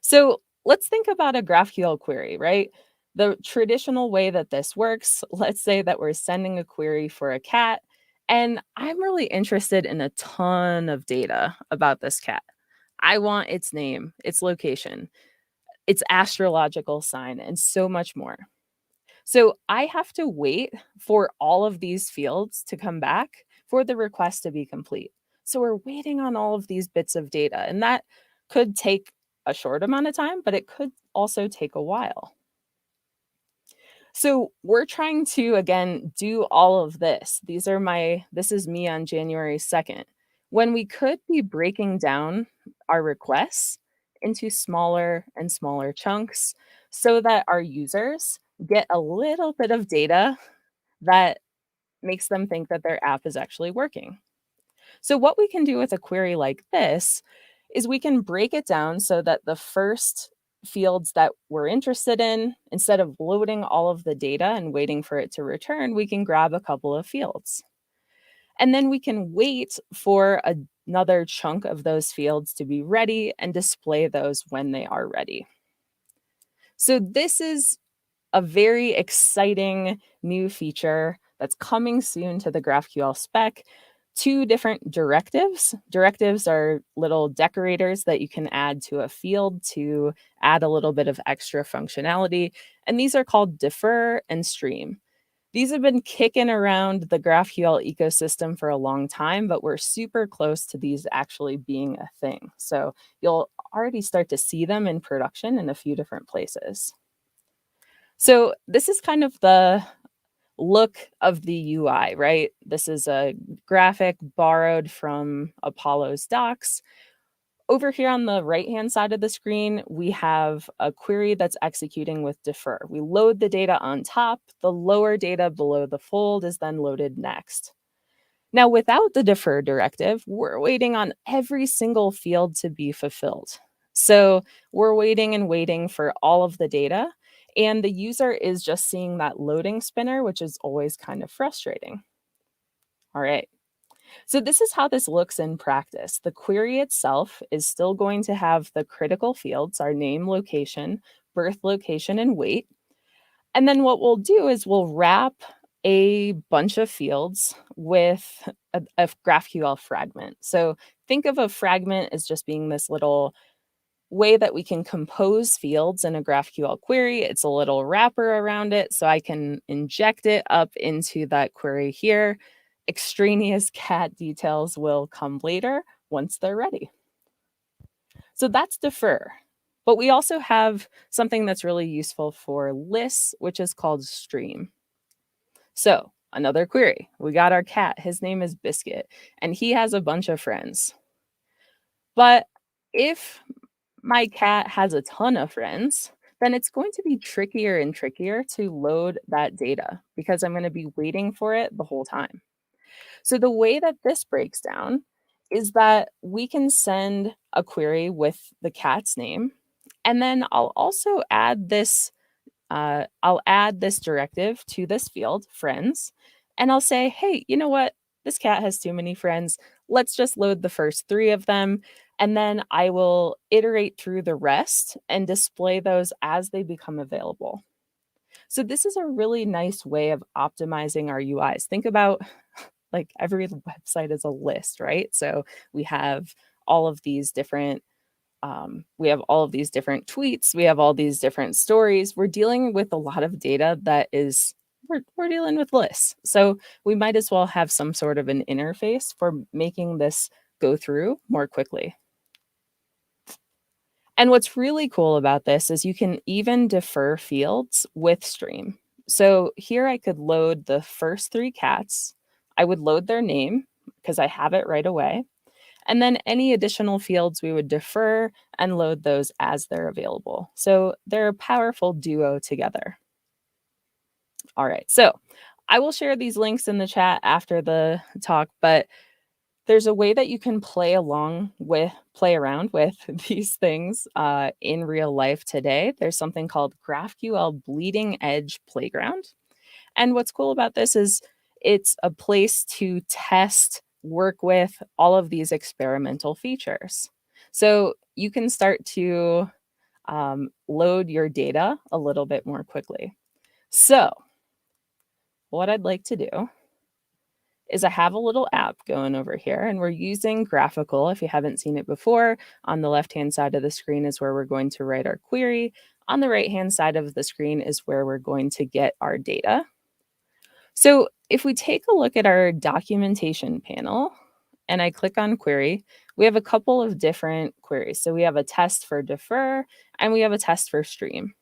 So let's think about a GraphQL query, right? The traditional way that this works, let's say that we're sending a query for a cat, and I'm really interested in a ton of data about this cat. I want its name, its location, its astrological sign, and so much more. So I have to wait for all of these fields to come back for the request to be complete. So we're waiting on all of these bits of data, and that could take a short amount of time, but it could also take a while. So we're trying to, again, do all of this. This is me on January 2nd, when we could be breaking down our requests into smaller and smaller chunks so that our users get a little bit of data that makes them think that their app is actually working. So what we can do with a query like this is we can break it down so that the first fields that we're interested in, instead of loading all of the data and waiting for it to return, we can grab a couple of fields. And then we can wait for another chunk of those fields to be ready and display those when they are ready. So this is a very exciting new feature that's coming soon to the GraphQL spec. Two different directives. Directives are little decorators that you can add to a field to add a little bit of extra functionality. And these are called defer and stream. These have been kicking around the GraphQL ecosystem for a long time, but we're super close to these actually being a thing. So you'll already start to see them in production in a few different places. So this is kind of the look of the UI, right? This is a graphic borrowed from Apollo's docs. Over here on the right-hand side of the screen, we have a query that's executing with defer. We load the data on top. The lower data below the fold is then loaded next. Now, without the defer directive, we're waiting on every single field to be fulfilled. So we're waiting and waiting for all of the data, and the user is just seeing that loading spinner, which is always kind of frustrating. All right. So this is how this looks in practice. The query itself is still going to have the critical fields, our name, location, birth location, and weight. And then what we'll do is we'll wrap a bunch of fields with a GraphQL fragment. So think of a fragment as just being this little way that we can compose fields in a GraphQL query. It's a little wrapper around it, so I can inject it up into that query here. Extraneous cat details will come later once they're ready. So that's defer. But we also have something that's really useful for lists, which is called stream. So another query. We got our cat. His name is Biscuit, and he has a bunch of friends. But if my cat has a ton of friends, then it's going to be trickier and trickier to load that data because I'm going to be waiting for it the whole time. So the way that this breaks down is that we can send a query with the cat's name, and then I'll also add this directive to this field, friends, and I'll say, hey, you know what? This cat has too many friends. Let's just load the first 3 of them, and then I will iterate through the rest and display those as they become available. So this is a really nice way of optimizing our UIs. Think about like every website is a list, right? So we have all of these different tweets, we have all these different stories. We're dealing with a lot of data that is, we're dealing with lists. So we might as well have some sort of an interface for making this go through more quickly. And what's really cool about this is you can even defer fields with stream. So here I could load the first 3 cats. I would load their name because I have it right away. And then any additional fields we would defer and load those as they're available. So they're a powerful duo together. All right, so I will share these links in the chat after the talk, but there's a way that you can play around with these things in real life today. There's something called GraphQL Bleeding Edge Playground. And what's cool about this is it's a place to test, work with all of these experimental features. So you can start to load your data a little bit more quickly. So what I'd like to do is I have a little app going over here, and we're using Graphql. If you haven't seen it before, on the left-hand side of the screen is where we're going to write our query. On the right-hand side of the screen is where we're going to get our data. So if we take a look at our documentation panel, and I click on query, we have a couple of different queries. So we have a test for defer, and we have a test for stream.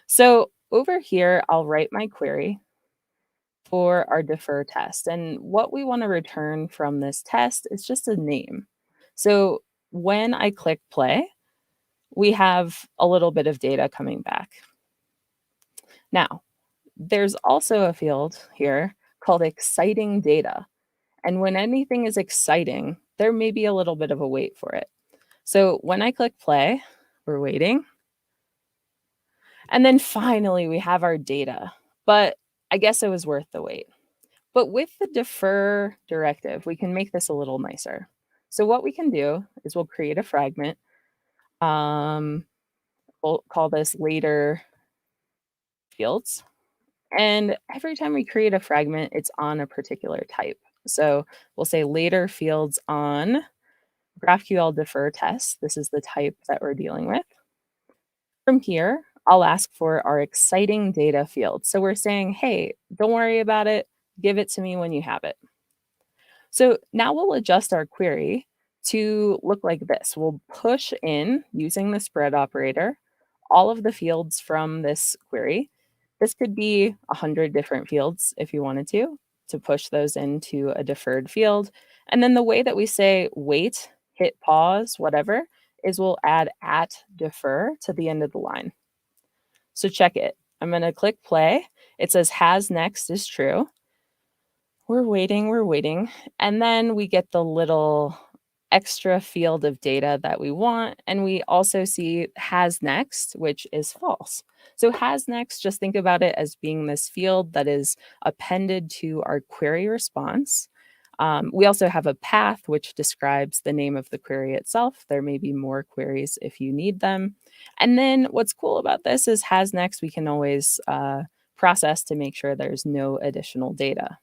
So over here, I'll write my query for our defer test. And what we want to return from this test is just a name. So when I click play, we have a little bit of data coming back. Now, there's also a field here called exciting data. And when anything is exciting, there may be a little bit of a wait for it. So when I click play, we're waiting. And then finally, we have our data. But I guess it was worth the wait. But with the defer directive, we can make this a little nicer. So what we can do is we'll create a fragment. We'll call this later fields. And every time we create a fragment, it's on a particular type. So we'll say later fields on GraphQL defer test. This is the type that we're dealing with. From here, I'll ask for our exciting data field. So we're saying, hey, don't worry about it. Give it to me when you have it. So now we'll adjust our query to look like this. We'll push in, using the spread operator, all of the fields from this query. This could be 100 different fields if you wanted to push those into a deferred field. And then the way that we say wait, hit pause, whatever, is we'll add @defer to the end of the line. So check it. I'm going to click play. It says has next is true. We're waiting. And then we get the little extra field of data that we want. And we also see has next, which is false. So has next, just think about it as being this field that is appended to our query response. We also have a path, which describes the name of the query itself. There may be more queries if you need them. And then what's cool about this is has next, we can always process to make sure there's no additional data.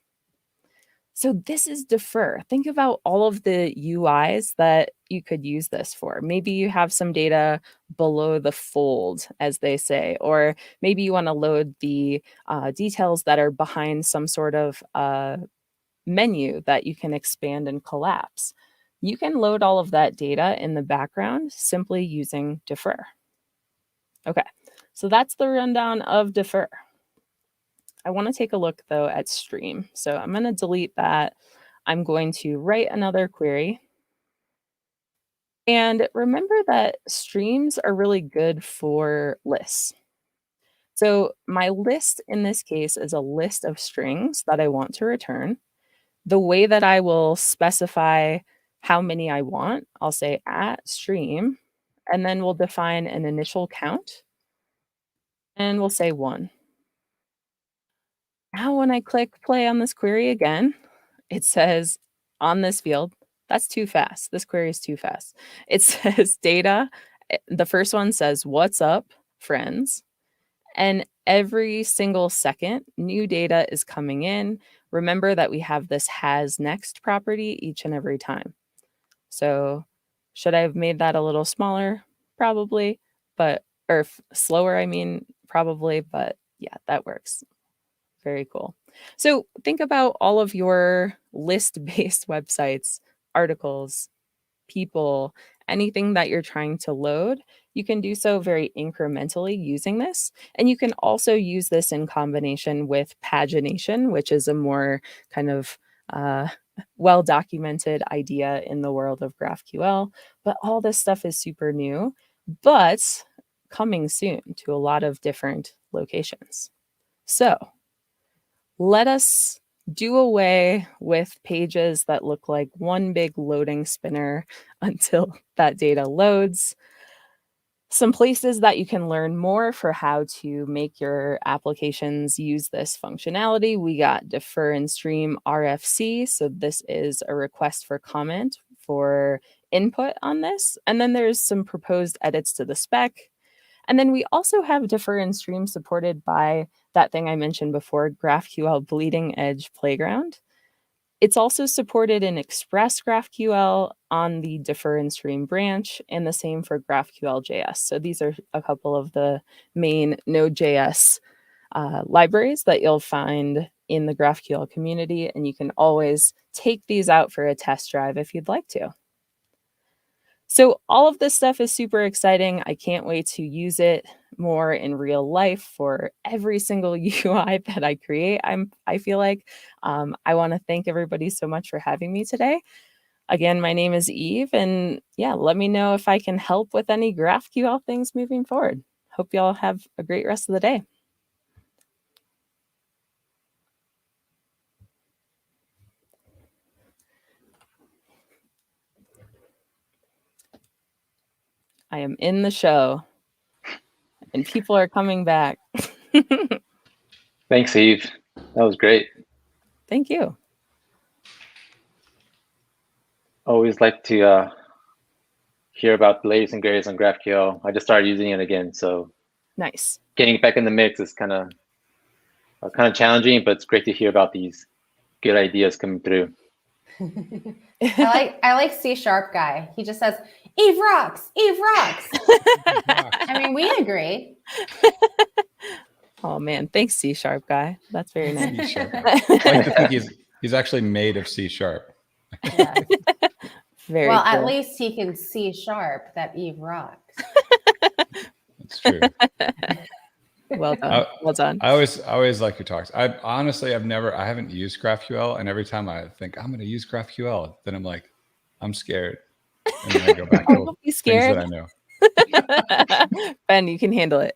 So this is defer. Think about all of the UIs that you could use this for. Maybe you have some data below the fold, as they say, or maybe you want to load the details that are behind some sort of menu that you can expand and collapse. You can load all of that data in the background simply using defer. Okay, so that's the rundown of defer. I want to take a look though at stream. So I'm going to delete that. I'm going to write another query. And remember that streams are really good for lists. So my list in this case is a list of strings that I want to return. The way that I will specify how many I want, I'll say @stream, and then we'll define an initial count, and we'll say 1. Now when I click play on this query again, it says on this field, that's too fast. This query is too fast. It says data. The first one says, what's up, friends? And every single second, new data is coming in. Remember that we have this has next property each and every time. So should I have made that a little smaller? Probably, but, or slower, I mean, probably, but yeah, that works. Very cool. So think about all of your list-based websites, articles, people, anything that you're trying to load. You can do so very incrementally using this. And you can also use this in combination with pagination, which is a more kind of well-documented idea in the world of GraphQL. But all this stuff is super new, but coming soon to a lot of different locations. So let us do away with pages that look like one big loading spinner until that data loads. Some places that you can learn more for how to make your applications use this functionality. We got defer and stream RFC. So this is a request for comment for input on this. And then there's some proposed edits to the spec. And then we also have defer and stream supported by that thing I mentioned before, GraphQL Bleeding Edge Playground. It's also supported in Express GraphQL on the defer and stream branch, and the same for GraphQL.js. So these are a couple of the main Node.js libraries that you'll find in the GraphQL community, and you can always take these out for a test drive if you'd like to. So all of this stuff is super exciting. I can't wait to use it more in real life for every single UI that I create. I feel like I want to thank everybody so much for having me today. Again, my name is Eve, and yeah, let me know if I can help with any GraphQL things moving forward. Hope you all have a great rest of the day. I am in the show, and people are coming back. Thanks, Eve. That was great. Thank you. Always like to hear about the latest and greatest on GraphQL. I just started using it again, so Nice. getting it back in the mix is kind of challenging, but it's great to hear about these good ideas coming through. I like C# guy. He just says, Eve rocks, Eve rocks. I mean, we agree. Oh man, thanks C# guy. That's very nice. C#. I like to think he's actually made of C#. Yeah. Very well, cool. at least he can C# that Eve rocks. That's true. Well done. Well done. I always like your talks. I haven't used GraphQL, and every time I think I'm going to use GraphQL, then I'm like, I'm scared, and then I go back to Don't be scared. things that I know. Ben, you can handle it.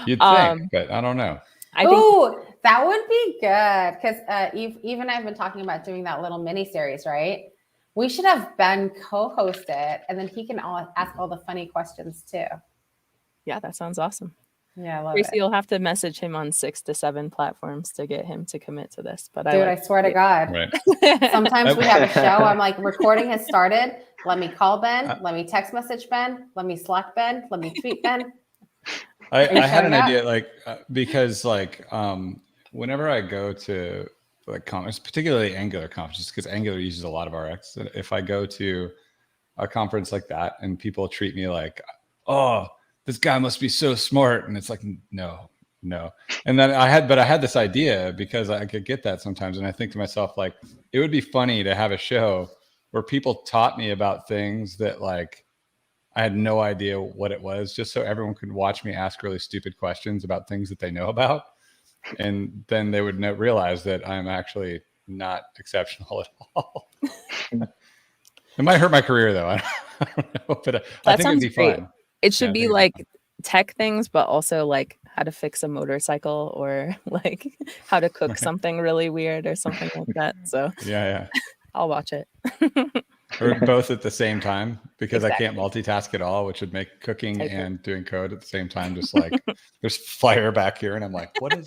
You'd think, but I don't know. Oh, that would be good, because Eve and I have been talking about doing that little mini series, right? We should have Ben co-host it, and then he can ask all the funny questions too. Yeah, that sounds awesome. Yeah, I love Tracy, it. you'll have to message him on 6 to 7 platforms to get him to commit to this. But Dude, I swear to God. Right. Sometimes we have a show. I'm like, recording has started. Let me call Ben. Let me text message Ben. Let me Slack Ben. Let me tweet Ben. I had an idea, like, because like whenever I go to like conferences, particularly Angular conferences, because Angular uses a lot of Rx. If I go to a conference like that and people treat me like, oh, this guy must be so smart, and it's like, no. And then I had this idea because I could get that sometimes, and I think to myself, like, it would be funny to have a show where people taught me about things that like I had no idea what it was, just so everyone could watch me ask really stupid questions about things that they know about. And then they would realize that I'm actually not exceptional at all. It might hurt my career though. I don't know, but I think it'd be great. fun. It should be like tech things, but also like how to fix a motorcycle or like how to cook something really weird or something like that. So yeah. I'll watch it. Or both at the same time, because Exactly. I can't multitask at all, which would make cooking and doing code at the same time just like there's fire back here and I'm like, what is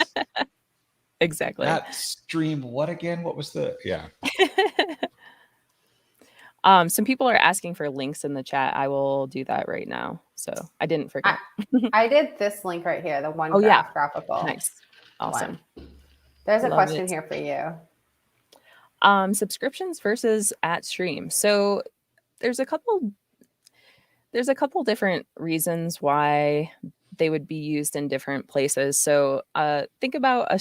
exactly that stream? What again? What was the some people are asking for links in the chat. I will do that right now. So I didn't forget. I did this link right here, the one graphical. Nice. Awesome. One. There's a Love question it. here for you. Subscriptions versus at stream. So there's a couple different reasons why they would be used in different places. So think about a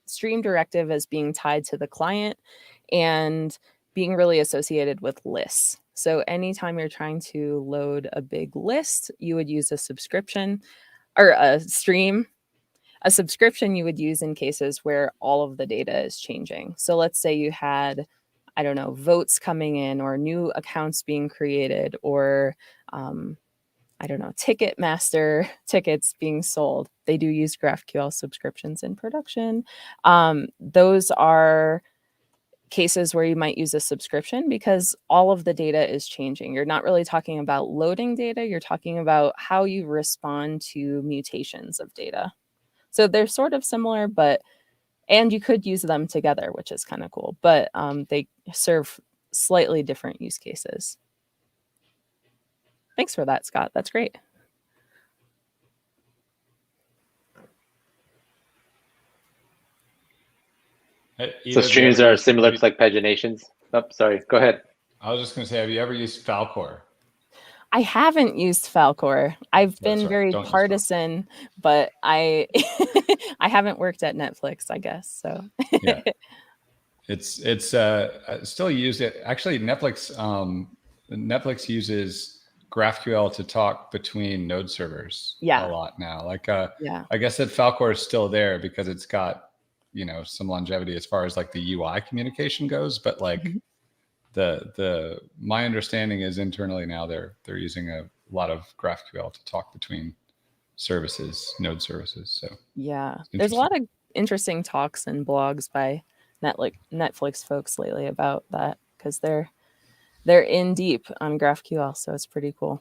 stream directive as being tied to the client and being really associated with lists. So anytime you're trying to load a big list, you would use a subscription or a stream. A subscription you would use in cases where all of the data is changing. So let's say you had, I don't know, votes coming in or new accounts being created or, I don't know, Ticketmaster tickets being sold. They do use GraphQL subscriptions in production. Those are cases where you might use a subscription because all of the data is changing. You're not really talking about loading data. You're talking about how you respond to mutations of data. So they're sort of similar, and you could use them together, which is kind of cool, but they serve slightly different use cases. Thanks for that, Scott. That's great. So streams are similar to like paginations. Oh, sorry. Go ahead. I was just going to say, have you ever used Falcor? I haven't used Falcor. I've been very partisan, but I I haven't worked at Netflix, I guess. So yeah, it's still used. It actually Netflix uses GraphQL to talk between node servers a lot now. Like I guess that Falcor is still there because it's got some longevity as far as like the UI communication goes, but like. My understanding is internally now they're using a lot of GraphQL to talk between services, node services. So yeah, there's a lot of interesting talks and blogs by Netflix folks lately about that because they're in deep on GraphQL, so it's pretty cool.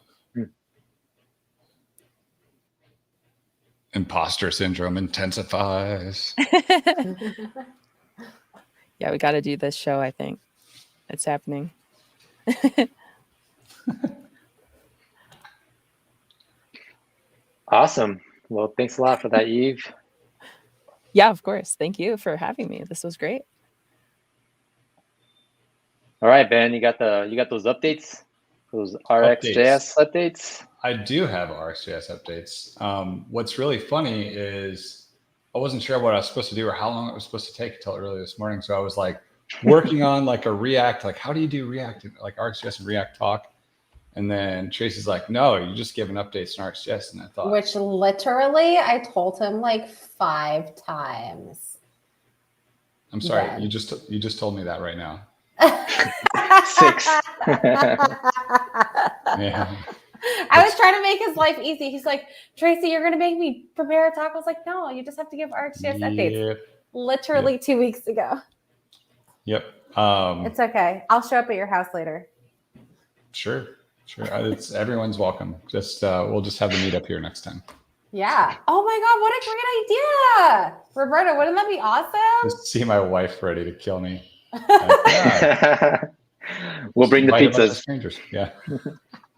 Imposter syndrome intensifies. Yeah, we got to do this show, I think. It's happening. Awesome. Well, thanks a lot for that, Eve. Yeah, of course. Thank you for having me. This was great. All right, Ben, you got those updates, those RxJS updates? I do have RxJS updates. What's really funny is I wasn't sure what I was supposed to do or how long it was supposed to take until early this morning. So I was like, working on like a React, like how do you do React, like RxJS and React talk? And then Tracy's like, no, you just give an updates in RxJS. And I thought, which literally I told him like 5 times. I'm sorry, you just told me that right now. 6. Yeah. I was trying to make his life easy. He's like, Tracy, you're gonna make me prepare a talk. I was like, no, you just have to give RxJS updates. Literally 2 weeks ago. Yep. It's okay. I'll show up at your house later. Sure. It's everyone's welcome. Just we'll just have the meetup here next time. Yeah. Oh my God, what a great idea, Roberta! Wouldn't that be awesome? Just see my wife ready to kill me. We'll bring the pizzas. Strangers. Yeah.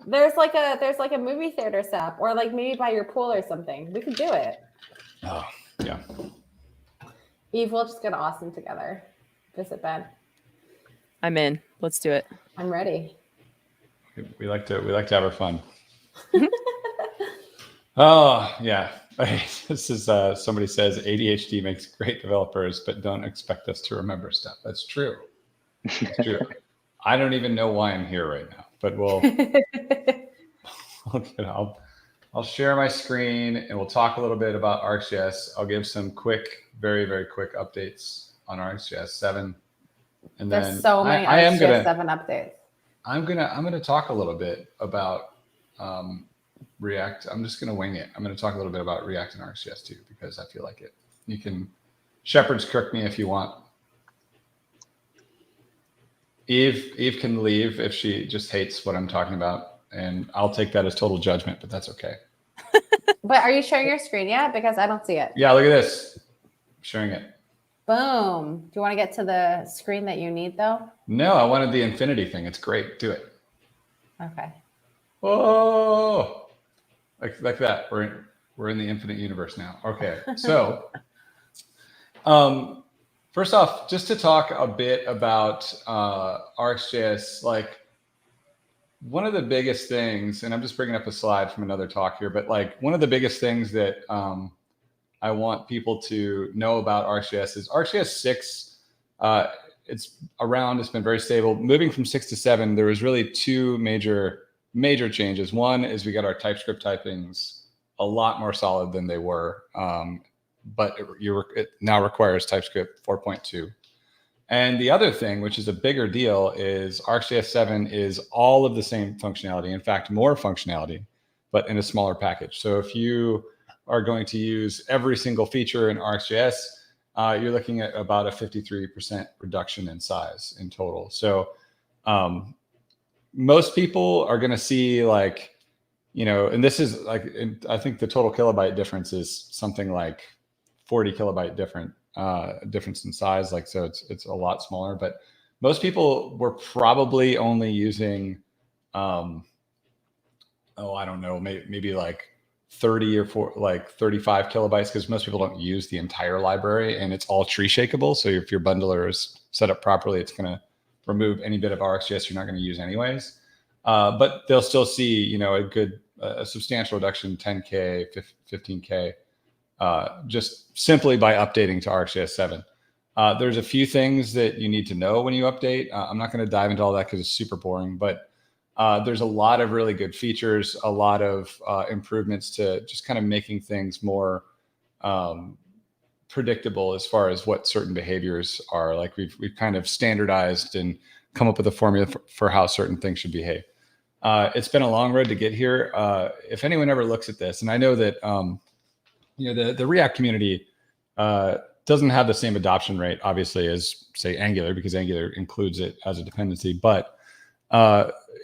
There's like a movie theater setup, or like maybe by your pool or something. We could do it. Oh yeah. Eve, we'll just get awesome together. Visit Ben. I'm in. Let's do it. I'm ready. We like to have our fun. Oh yeah. This is somebody says ADHD makes great developers, but don't expect us to remember stuff. That's true. That's true. I don't even know why I'm here right now, but I'll share my screen and we'll talk a little bit about RxJS. I'll give some quick, very, very quick updates on RxJS 7. And There's then so many RxJS 7 updates. I'm gonna talk a little bit about React. I'm just gonna wing it. I'm gonna talk a little bit about React and RxJS too, because I feel like it. You can Shepherds correct me if you want. Eve can leave if she just hates what I'm talking about, and I'll take that as total judgment, but that's okay. But are you sharing your screen yet? Because I don't see it. Yeah, look at this. I'm sharing it. Boom. Do you want to get to the screen that you need though? No, I wanted the infinity thing. It's great. Do it. Okay. Oh, like that. We're in the infinite universe now. Okay, so first off, just to talk a bit about RxJS, like one of the biggest things, and I'm just bringing up a slide from another talk here, but like one of the biggest things that I want people to know about RxJS is RxJS 6. It's been very stable. Moving from 6 to 7, there was really two major changes. One is we got our TypeScript typings a lot more solid than they were, but it now requires TypeScript 4.2. And the other thing, which is a bigger deal, is RxJS 7 is all of the same functionality. In fact, more functionality, but in a smaller package. So if you are going to use every single feature in RxJS, you're looking at about a 53% reduction in size in total. So most people are going to see like, and this is like, I think the total kilobyte difference is something like 40 kilobyte difference in size. Like, so it's a lot smaller, but most people were probably only using, I don't know, maybe like 30 or 35 kilobytes, because most people don't use the entire library and it's all tree shakeable. So if your bundler is set up properly, it's going to remove any bit of RxJS you're not going to use anyways. But they'll still see, a substantial reduction, 10K, 15K, just simply by updating to RxJS 7. There's a few things that you need to know when you update. I'm not going to dive into all that because it's super boring, but there's a lot of really good features, a lot of improvements to just kind of making things more predictable as far as what certain behaviors are. Like we've kind of standardized and come up with a formula for how certain things should behave. It's been a long road to get here. If anyone ever looks at this, and I know that the React community doesn't have the same adoption rate, obviously, as say Angular, because Angular includes it as a dependency, but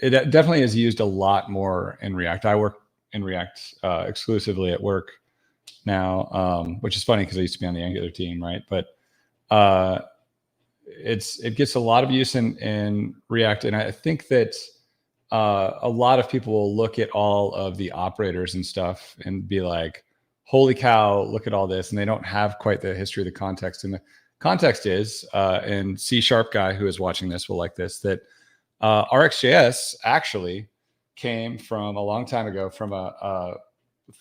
it definitely is used a lot more in React. I work in React exclusively at work now, which is funny because I used to be on the Angular team, right? But it gets a lot of use in React, and I think that a lot of people will look at all of the operators and stuff and be like, holy cow, look at all this. And they don't have quite the history of the context. And the context is, and C# guy who is watching this will like this, that RxJS actually came from a long time ago from a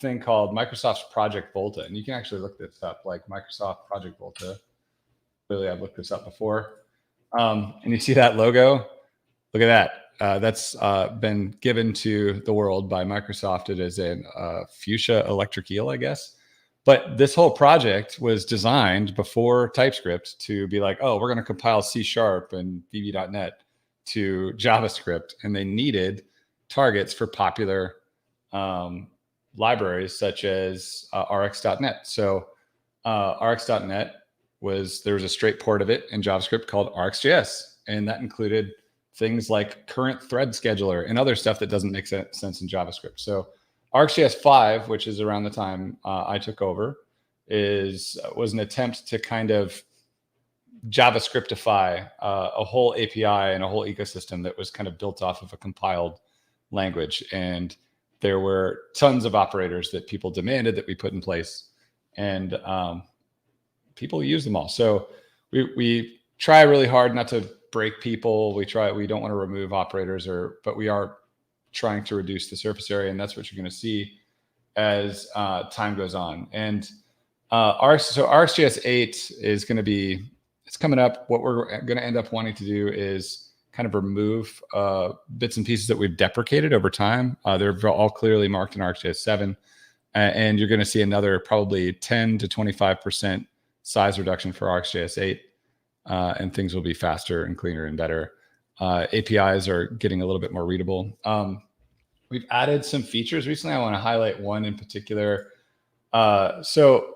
thing called Microsoft's Project Volta. And you can actually look this up, like Microsoft Project Volta. Clearly, I've looked this up before. And you see that logo? Look at that. That's been given to the world by Microsoft. It is a fuchsia electric eel, I guess. But this whole project was designed before TypeScript to be like, oh, we're going to compile C# and VB.NET to JavaScript. And they needed targets for popular libraries such as Rx.NET. So Rx.NET there was a straight port of it in JavaScript called RxJS. And that included things like current thread scheduler and other stuff that doesn't make sense in JavaScript. So RxJS 5, which is around the time I took over, was an attempt to kind of JavaScriptify a whole API and a whole ecosystem that was kind of built off of a compiled language. And there were tons of operators that people demanded that we put in place, and people use them all. So we try really hard not to break people. We don't want to remove operators, but we are trying to reduce the surface area, and that's what you're going to see as time goes on. And so RxJS 8 is going to be, it's coming up. What we're going to end up wanting to do is kind of remove bits and pieces that we've deprecated over time. They're all clearly marked in RxJS 7. And you're going to see another probably 10 to 25% size reduction for RxJS 8. And things will be faster and cleaner and better. APIs are getting a little bit more readable. We've added some features recently. I want to highlight one in particular. So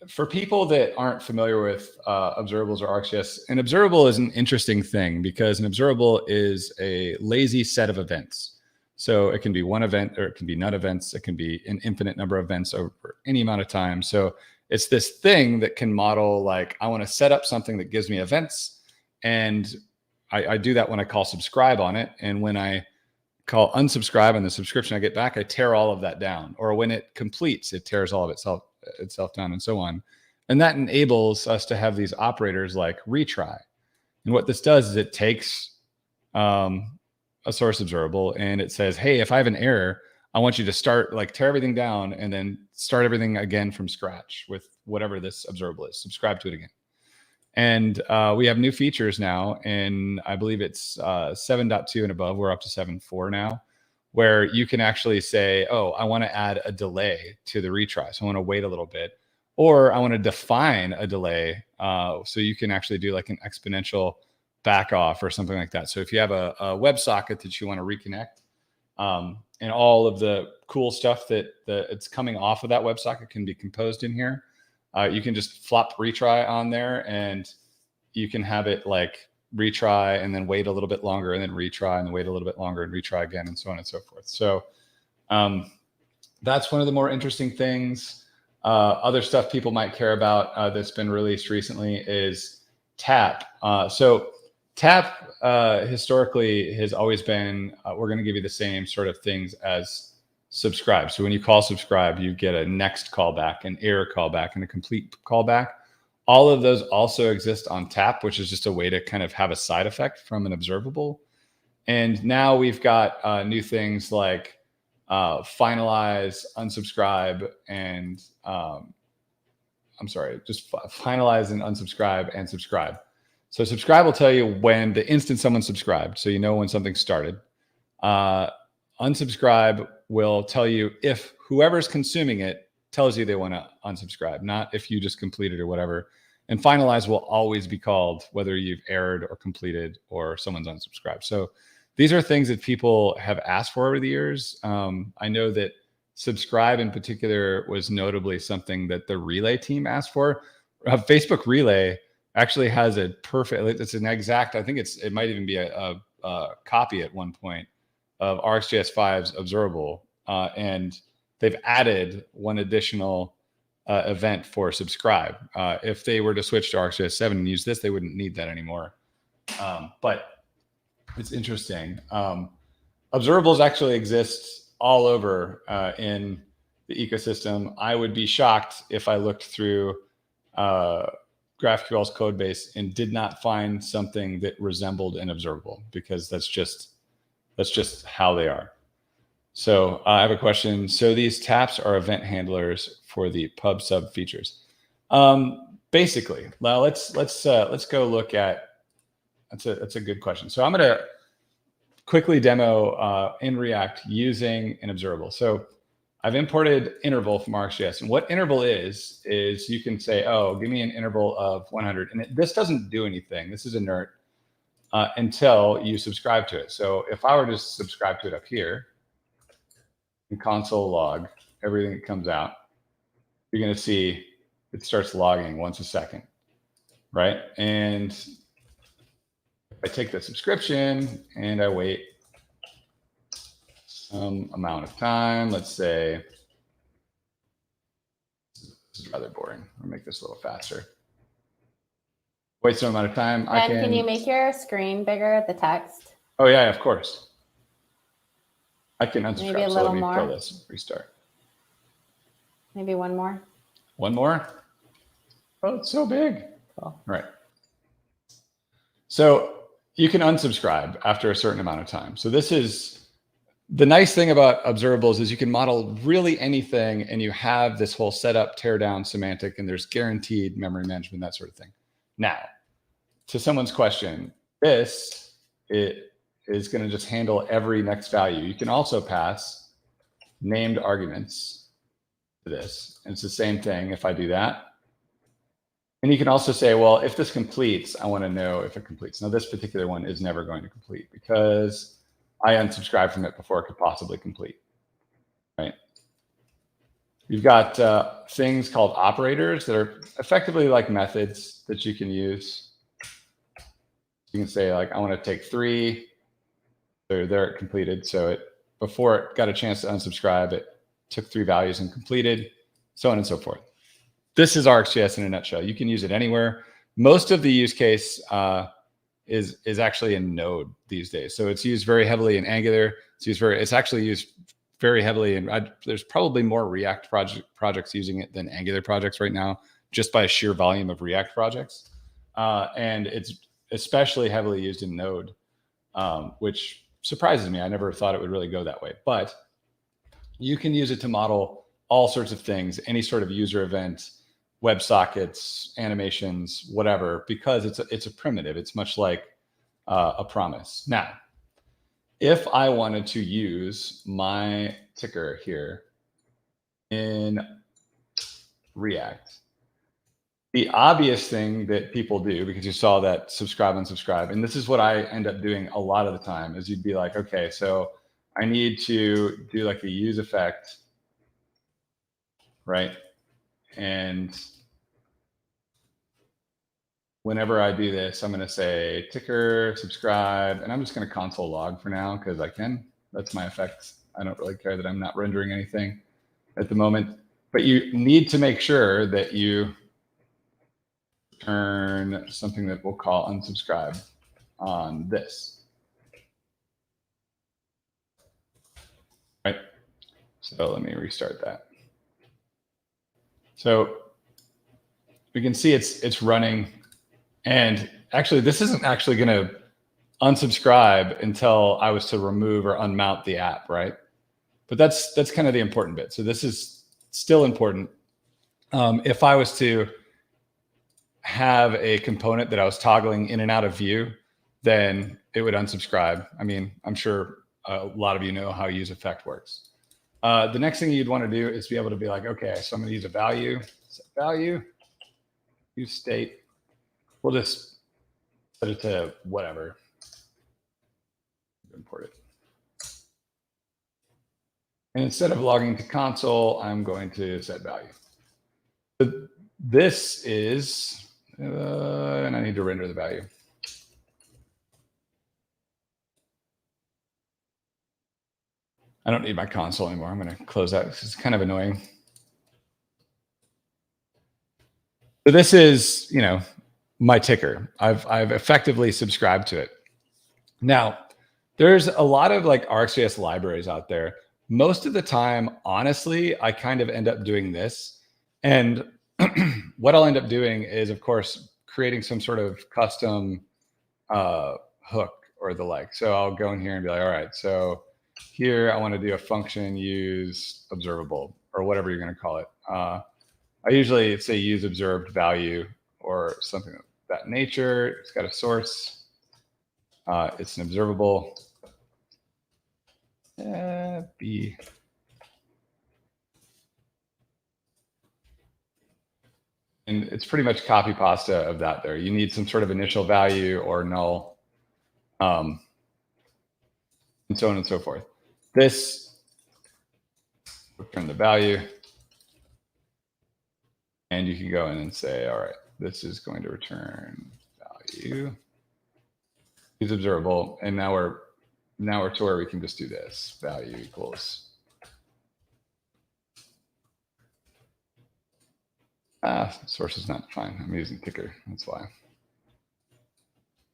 for people that aren't familiar with observables or RxJS, an observable is an interesting thing because an observable is a lazy set of events. So it can be one event or it can be none events. It can be an infinite number of events over any amount of time. So it's this thing that can model, like, I want to set up something that gives me events. And I do that when I call subscribe on it. And when I call unsubscribe on the subscription I get back, I tear all of that down. Or when it completes, it tears all of itself down and so on. And that enables us to have these operators like retry. And what this does is it takes a source observable and it says, hey, if I have an error, I want you to start, like, tear everything down and then start everything again from scratch with whatever this observable is. Subscribe to it again. And we have new features now, and I believe it's 7.2 and above. We're up to 7.4 now, where you can actually say, oh, I want to add a delay to the retry. So I want to wait a little bit, or I want to define a delay. So you can actually do like an exponential back off or something like that. So if you have a WebSocket that you want to reconnect, and all of the cool stuff that it's coming off of that WebSocket can be composed in here. You can just flop retry on there and you can have it like retry and then wait a little bit longer and then retry and then wait a little bit longer and retry again and so on and so forth. So that's one of the more interesting things. Other stuff people might care about that's been released recently is tap. So tap historically has always been, we're going to give you the same sort of things as subscribe. So when you call subscribe, you get a next callback, an error callback, and a complete callback. All of those also exist on tap, which is just a way to kind of have a side effect from an observable. And now we've got new things like finalize, unsubscribe, and just finalize and unsubscribe and subscribe. So subscribe will tell you when the instant someone subscribed, so you know when something started. Unsubscribe will tell you if whoever's consuming it tells you they want to unsubscribe, not if you just completed or whatever. And finalize will always be called whether you've errored or completed or someone's unsubscribed. So these are things that people have asked for over the years. I know that subscribe in particular was notably something that the Relay team asked for. Facebook Relay actually has a perfect, it's an exact, I think it might even be a copy at one point of RxJS 5's observable. And they've added one additional event for subscribe. If they were to switch to RxJS 7 and use this, they wouldn't need that anymore. But it's interesting. Observables actually exist all over in the ecosystem. I would be shocked if I looked through GraphQL's code base and did not find something that resembled an observable, because that's just how they are. So I have a question. So these taps are event handlers for the pub sub features. Basically, well, let's go look at, that's a good question. So I'm going to quickly demo in React using an observable. So I've imported interval from RxJS, and what interval is you can say, oh, give me an interval of 100, and this doesn't do anything. This is inert until you subscribe to it. So if I were to subscribe to it up here, in console log everything that comes out, you're going to see it starts logging once a second, right? And I take the subscription and I wait some amount of time. Let's say, this is rather boring. I'll make this a little faster. Wait some amount of time. And can you make your screen bigger, the text? Oh yeah, of course. I can unsubscribe. Maybe a little more. Kill this, restart. Maybe one more. One more? Oh, it's so big. Cool. Right. So you can unsubscribe after a certain amount of time. So this is the nice thing about observables is you can model really anything, and you have this whole setup, tear down semantic, and there's guaranteed memory management, that sort of thing. Now, to someone's question, this it is going to just handle every next value. You can also pass named arguments to this. And it's the same thing if I do that. And you can also say, well, if this completes, I want to know if it completes. Now, this particular one is never going to complete because I unsubscribed from it before it could possibly complete, right? You've got things called operators that are effectively like methods that you can use. You can say, like, I want to take 3. There it completed. So it, before it got a chance to unsubscribe, it took 3 values and completed, so on and so forth. This is RxJS in a nutshell. You can use it anywhere. Most of the use case is actually in Node these days. So it's used very heavily in Angular. It's actually used very heavily in, there's probably more React projects using it than Angular projects right now, just by sheer volume of React projects. And it's especially heavily used in Node, which surprises me. I never thought it would really go that way. But you can use it to model all sorts of things, any sort of user event, WebSockets, animations, whatever, because it's a primitive. It's much like a promise. Now, if I wanted to use my ticker here in React, the obvious thing that people do, because you saw that subscribe, unsubscribe, and this is what I end up doing a lot of the time, is you'd be like, okay, so I need to do like a use effect, right? And whenever I do this, I'm going to say ticker, subscribe, and I'm just going to console log for now because I can. That's my effect. I don't really care that I'm not rendering anything at the moment. But you need to make sure that you turn something that we'll call unsubscribe on this. Right? So let me restart that. So we can see it's running. And actually, this isn't actually going to unsubscribe until I was to remove or unmount the app, right? But that's kind of the important bit. So this is still important. If I was to have a component that I was toggling in and out of view, then it would unsubscribe. I mean, I'm sure a lot of you know how use effect works. The next thing you'd want to do is be able to be like, okay, so I'm going to use a value, set value, use state. We'll just set it to whatever. Import it. And instead of logging to console, I'm going to set value. So this is, and I need to render the value. I don't need my console anymore. I'm going to close that. It's kind of annoying. So this is, you know, my ticker. I've effectively subscribed to it. Now, there's a lot of like RxJS libraries out there. Most of the time, honestly, I kind of end up doing this. And what I'll end up doing is, of course, creating some sort of custom hook or the like. So I'll go in here and be like, all right, so here I want to do a function use observable or whatever you're going to call it. I usually say use observed value or something of that nature. It's got a source. It's an observable. B. And it's pretty much copy pasta of that there. You need some sort of initial value or null, and so on and so forth. This, return the value. And you can go in and say, all right, this is going to return value. Use observable. And now we're to where we can just do this. Value equals. Source is not fine. I'm using ticker. That's why.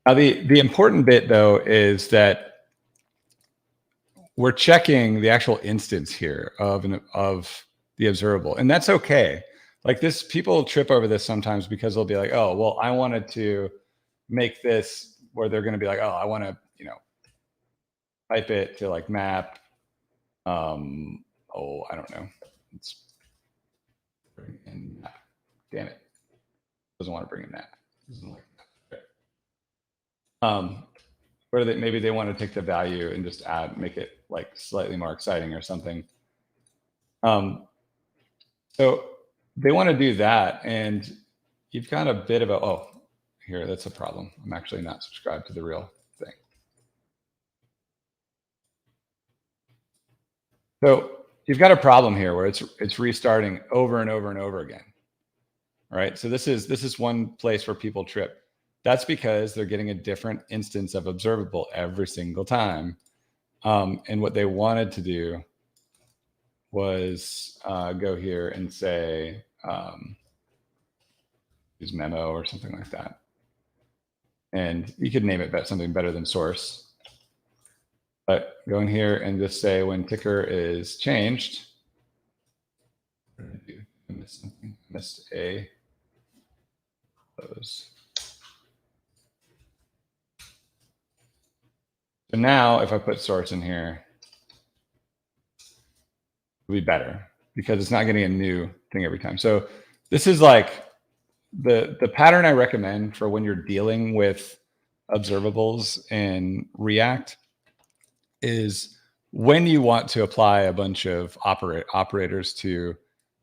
Now the important bit though is that we're checking the actual instance here of the observable, and that's okay. Like this, people trip over this sometimes because they'll be like, oh, well, I wanted to make this where they're going to be like, oh, I want to, you know, type it to like map. Oh, I don't know. Let's bring in map. Damn it. Doesn't want to bring in map. Doesn't like that. or maybe they want to take the value and just make it like slightly more exciting or something. So they want to do that, and you've got a bit of a, oh, here, that's a problem. I'm actually not subscribed to the real thing. So you've got a problem here where it's restarting over and over and over again. All right, so this is one place where people trip. That's because they're getting a different instance of observable every single time. And what they wanted to do was go here and say, use memo or something like that. And you could name it something better than source. But go in here and just say when ticker is changed, I missed something, missed a close. So now if I put source in here, it'll be better because it's not getting a new thing every time. So this is like the pattern I recommend for when you're dealing with observables in React is when you want to apply a bunch of operators to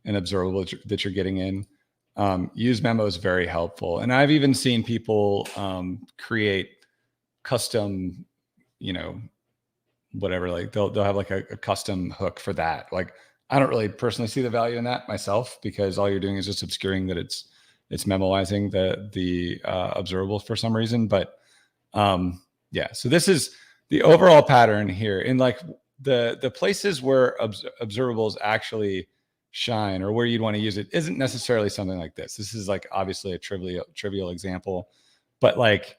an observable that you're getting in, use memo is very helpful. And I've even seen people create custom, whatever, like they'll have like a custom hook for that. Like I don't really personally see the value in that myself because all you're doing is just obscuring that it's memoizing the observables for some reason. But yeah, so this is the overall pattern here in like the places where observables actually shine or where you'd want to use it isn't necessarily something like this. This is like obviously a trivial example, but like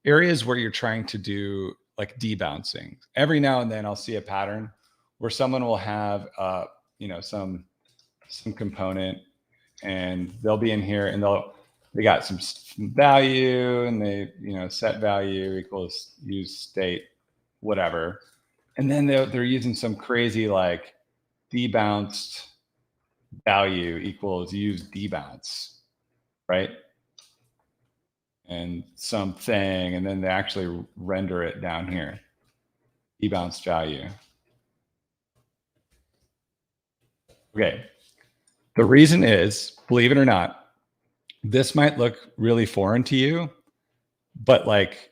areas where you're trying to do like debouncing. Every now and then I'll see a pattern where someone will have some component and they'll be in here and they got some value and they set value equals use state whatever, and then they're using some crazy like debounced value equals use debounce, right? And something, and then they actually render it down here, debounce value. Okay, the reason is, believe it or not, this might look really foreign to you, but like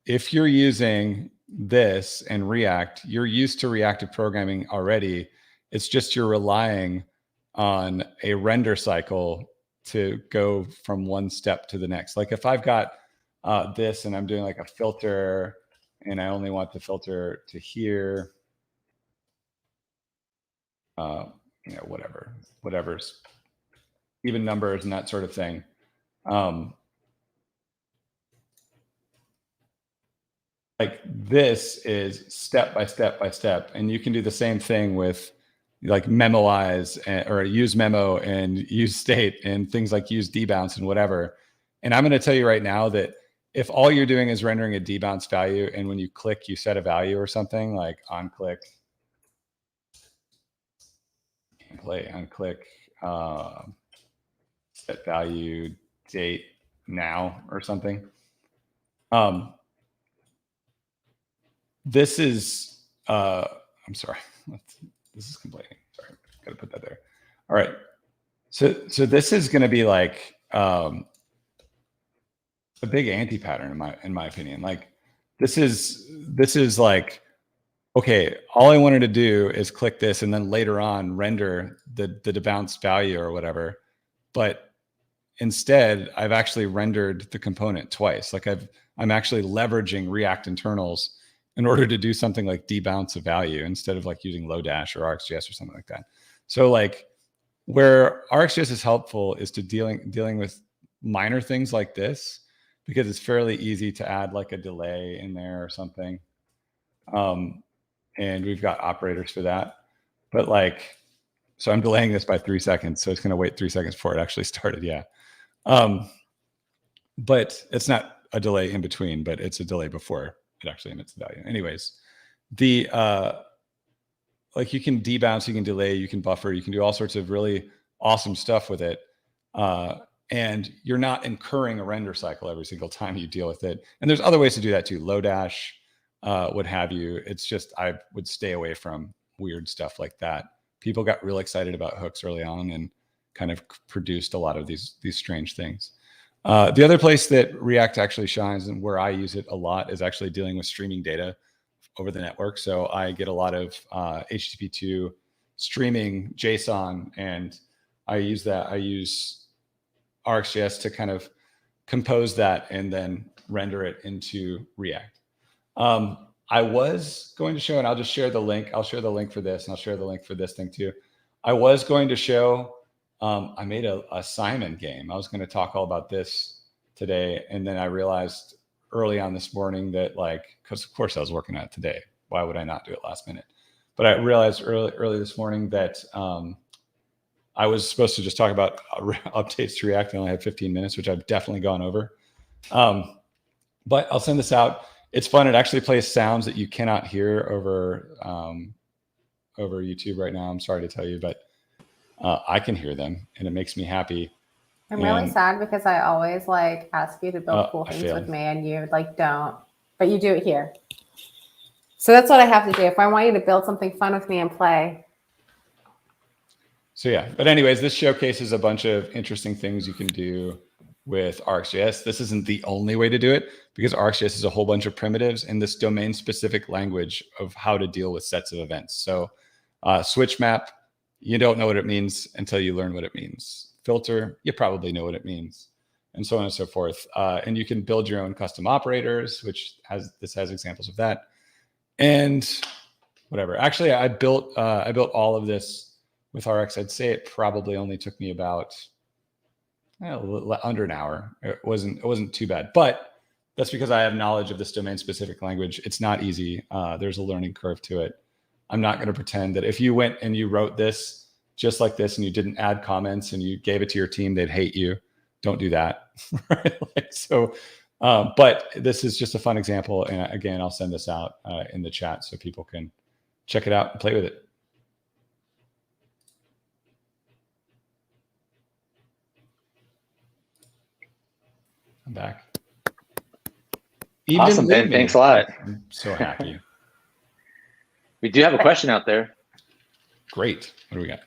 if you're using this and React, you're used to reactive programming already. It's just you're relying on a render cycle to go from one step to the next. Like if I've got this and I'm doing like a filter and I only want the filter to here, whatever's even numbers and that sort of thing. Like this is step by step by step, and you can do the same thing with like memoize or use memo and use state and things like use debounce and whatever. And I'm going to tell you right now that if all you're doing is rendering a debounce value, and when you click, you set a value or something like on click, set value date now or something. This is, I'm sorry, this is complaining. Sorry, got to put that there. All right. So this is going to be like a big anti-pattern in my opinion. Like this is like, okay, all I wanted to do is click this and then later on render the debounced value or whatever. But instead, I've actually rendered the component twice. Like I'm actually leveraging React internals in order to do something like debounce a value instead of like using Lodash or RxJS or something like that. So like where RxJS is helpful is to dealing with minor things like this, because it's fairly easy to add like a delay in there or something. And we've got operators for that. But like, so I'm delaying this by 3 seconds. So it's going to wait 3 seconds before it actually started. Yeah. But it's not a delay in between, but it's a delay before it actually emits the value. Anyways, like you can debounce, you can delay, you can buffer, you can do all sorts of really awesome stuff with it. And you're not incurring a render cycle every single time you deal with it. And there's other ways to do that too. Lodash, what have you. It's just, I would stay away from weird stuff like that. People got real excited about hooks early on and kind of produced a lot of these strange things. The other place that React actually shines and where I use it a lot is actually dealing with streaming data over the network. So I get a lot of HTTP2 streaming JSON, and I use that. I use RxJS to kind of compose that and then render it into React. I was going to show, and I'll just share the link. I'll share the link for this, and I'll share the link for this thing too. I was going to show, I made a Simon game. I was going to talk all about this today. And then I realized early on this morning that, like, because of course I was working on it today. Why would I not do it last minute? But I realized early this morning that I was supposed to just talk about updates to React. I only had 15 minutes, which I've definitely gone over. But I'll send this out. It's fun. It actually plays sounds that you cannot hear over over YouTube right now. I'm sorry to tell you, but I can hear them, and it makes me happy. I'm really sad because I always like ask you to build cool things with me, and you like don't, but you do it here. So that's what I have to do. If I want you to build something fun with me and play. So yeah, but anyways, this showcases a bunch of interesting things you can do with RxJS. This isn't the only way to do it, because RxJS is a whole bunch of primitives in this domain-specific language of how to deal with sets of events. So switch map, you don't know what it means until you learn what it means. Filter, you probably know what it means, and so on and so forth. And you can build your own custom operators, which this has examples of that, and whatever. Actually, I built all of this with Rx. I'd say it probably only took me about under an hour. It wasn't too bad, but that's because I have knowledge of this domain-specific language. It's not easy. There's a learning curve to it. I'm not going to pretend that if you went and you wrote this just like this and you didn't add comments and you gave it to your team, they'd hate you. Don't do that. Right? So, but this is just a fun example. And again, I'll send this out in the chat so people can check it out and play with it. I'm back. Awesome, Ben. Thanks a lot. I'm so happy. We do have a question out there. Great. What do we got?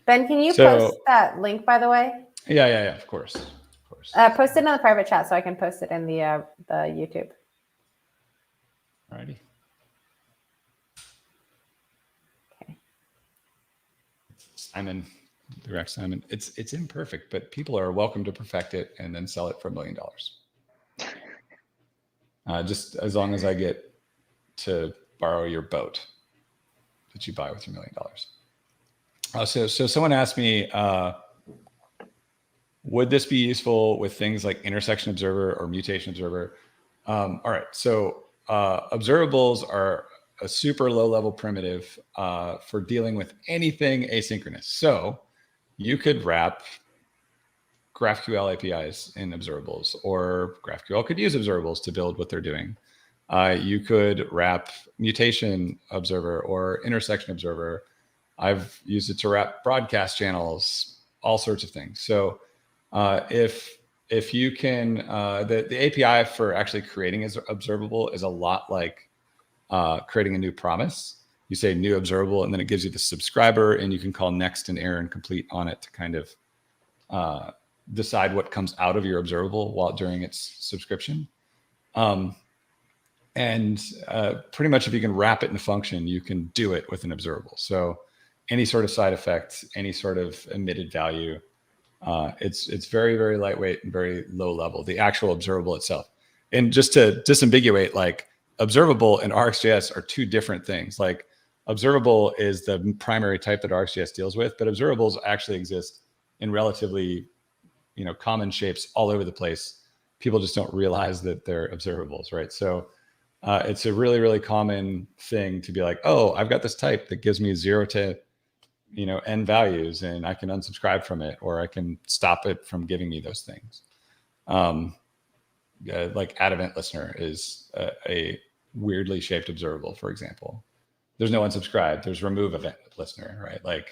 Ben, can you post that link, by the way? Yeah. Of course. Post it in the private chat so I can post it in the YouTube. Alrighty. Okay. Simon, direct Simon. It's imperfect, but people are welcome to perfect it and then sell it for $1 million. Just as long as I get to borrow your boat that you buy with your $1 million. So someone asked me, would this be useful with things like intersection observer or mutation observer? All right, so observables are a super low level primitive for dealing with anything asynchronous. So you could wrap GraphQL APIs in observables, or GraphQL could use observables to build what they're doing. You could wrap mutation observer or intersection observer. I've used it to wrap broadcast channels, all sorts of things. So if you can, the API for actually creating as observable is a lot like creating a new promise. You say new observable, and then it gives you the subscriber, and you can call next and error and complete on it to kind of decide what comes out of your observable during its subscription. And pretty much if you can wrap it in a function, you can do it with an observable. So any sort of side effect, any sort of emitted value, it's very, very lightweight and very low level, the actual observable itself. And just to disambiguate, like observable and RxJS are two different things. Like observable is the primary type that RxJS deals with, but observables actually exist in relatively, common shapes all over the place. People just don't realize that they're observables, right? So it's a really, really common thing to be like, oh, I've got this type that gives me 0 to n values, and I can unsubscribe from it, or I can stop it from giving me those things. Like add event listener is a weirdly shaped observable, for example. There's no unsubscribe, there's remove event listener, right? Like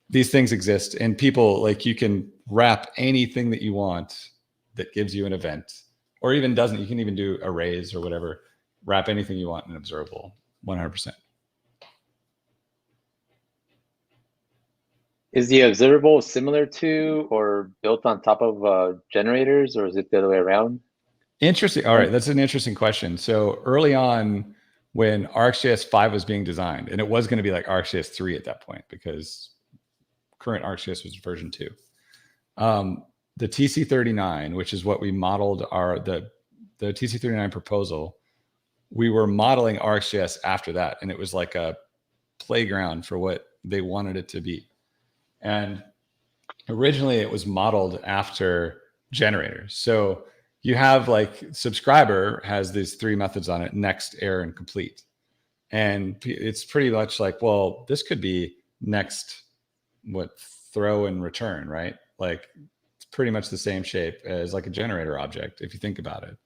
these things exist, and people, like, you can wrap anything that you want that gives you an event, or even doesn't. You can even do arrays or whatever wrap anything you want in observable, 100%. Is the observable similar to or built on top of generators, or is it the other way around? Interesting. All right, that's an interesting question. So early on, when RxJS 5 was being designed, and it was going to be like RxJS 3 at that point because current RxJS was version 2. The TC39, which is what we modeled the TC39 proposal, we were modeling RxJS after that, and it was like a playground for what they wanted it to be. And originally it was modeled after generators. So you have like subscriber has these 3 methods on it: next, error, and complete. And it's pretty much like, well, this could be next, throw and return, right? Like it's pretty much the same shape as like a generator object, if you think about it.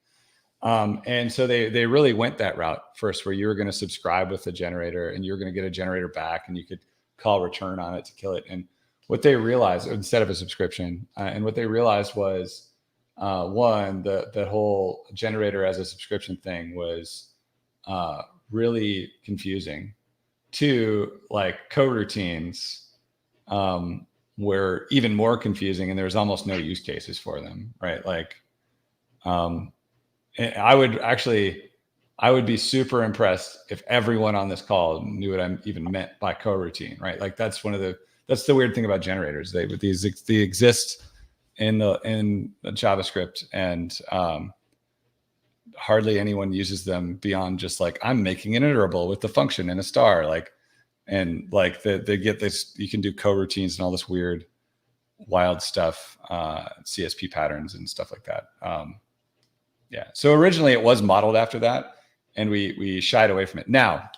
And so they really went that route first, where you were going to subscribe with the generator and you're going to get a generator back, and you could call return on it to kill it. And what they realized, instead of a subscription, and what they realized was, one, the whole generator as a subscription thing was really confusing. 2, like coroutines were even more confusing, and there was almost no use cases for them, right? Like, I would be super impressed if everyone on this call knew what I even meant by coroutine, right? Like that's the weird thing about generators. They exist in JavaScript, and hardly anyone uses them beyond just like, I'm making an iterable with the function and a star, like, and like they get this, you can do coroutines and all this weird, wild stuff, CSP patterns and stuff like that. Yeah. So originally it was modeled after that, and we shied away from it. Now,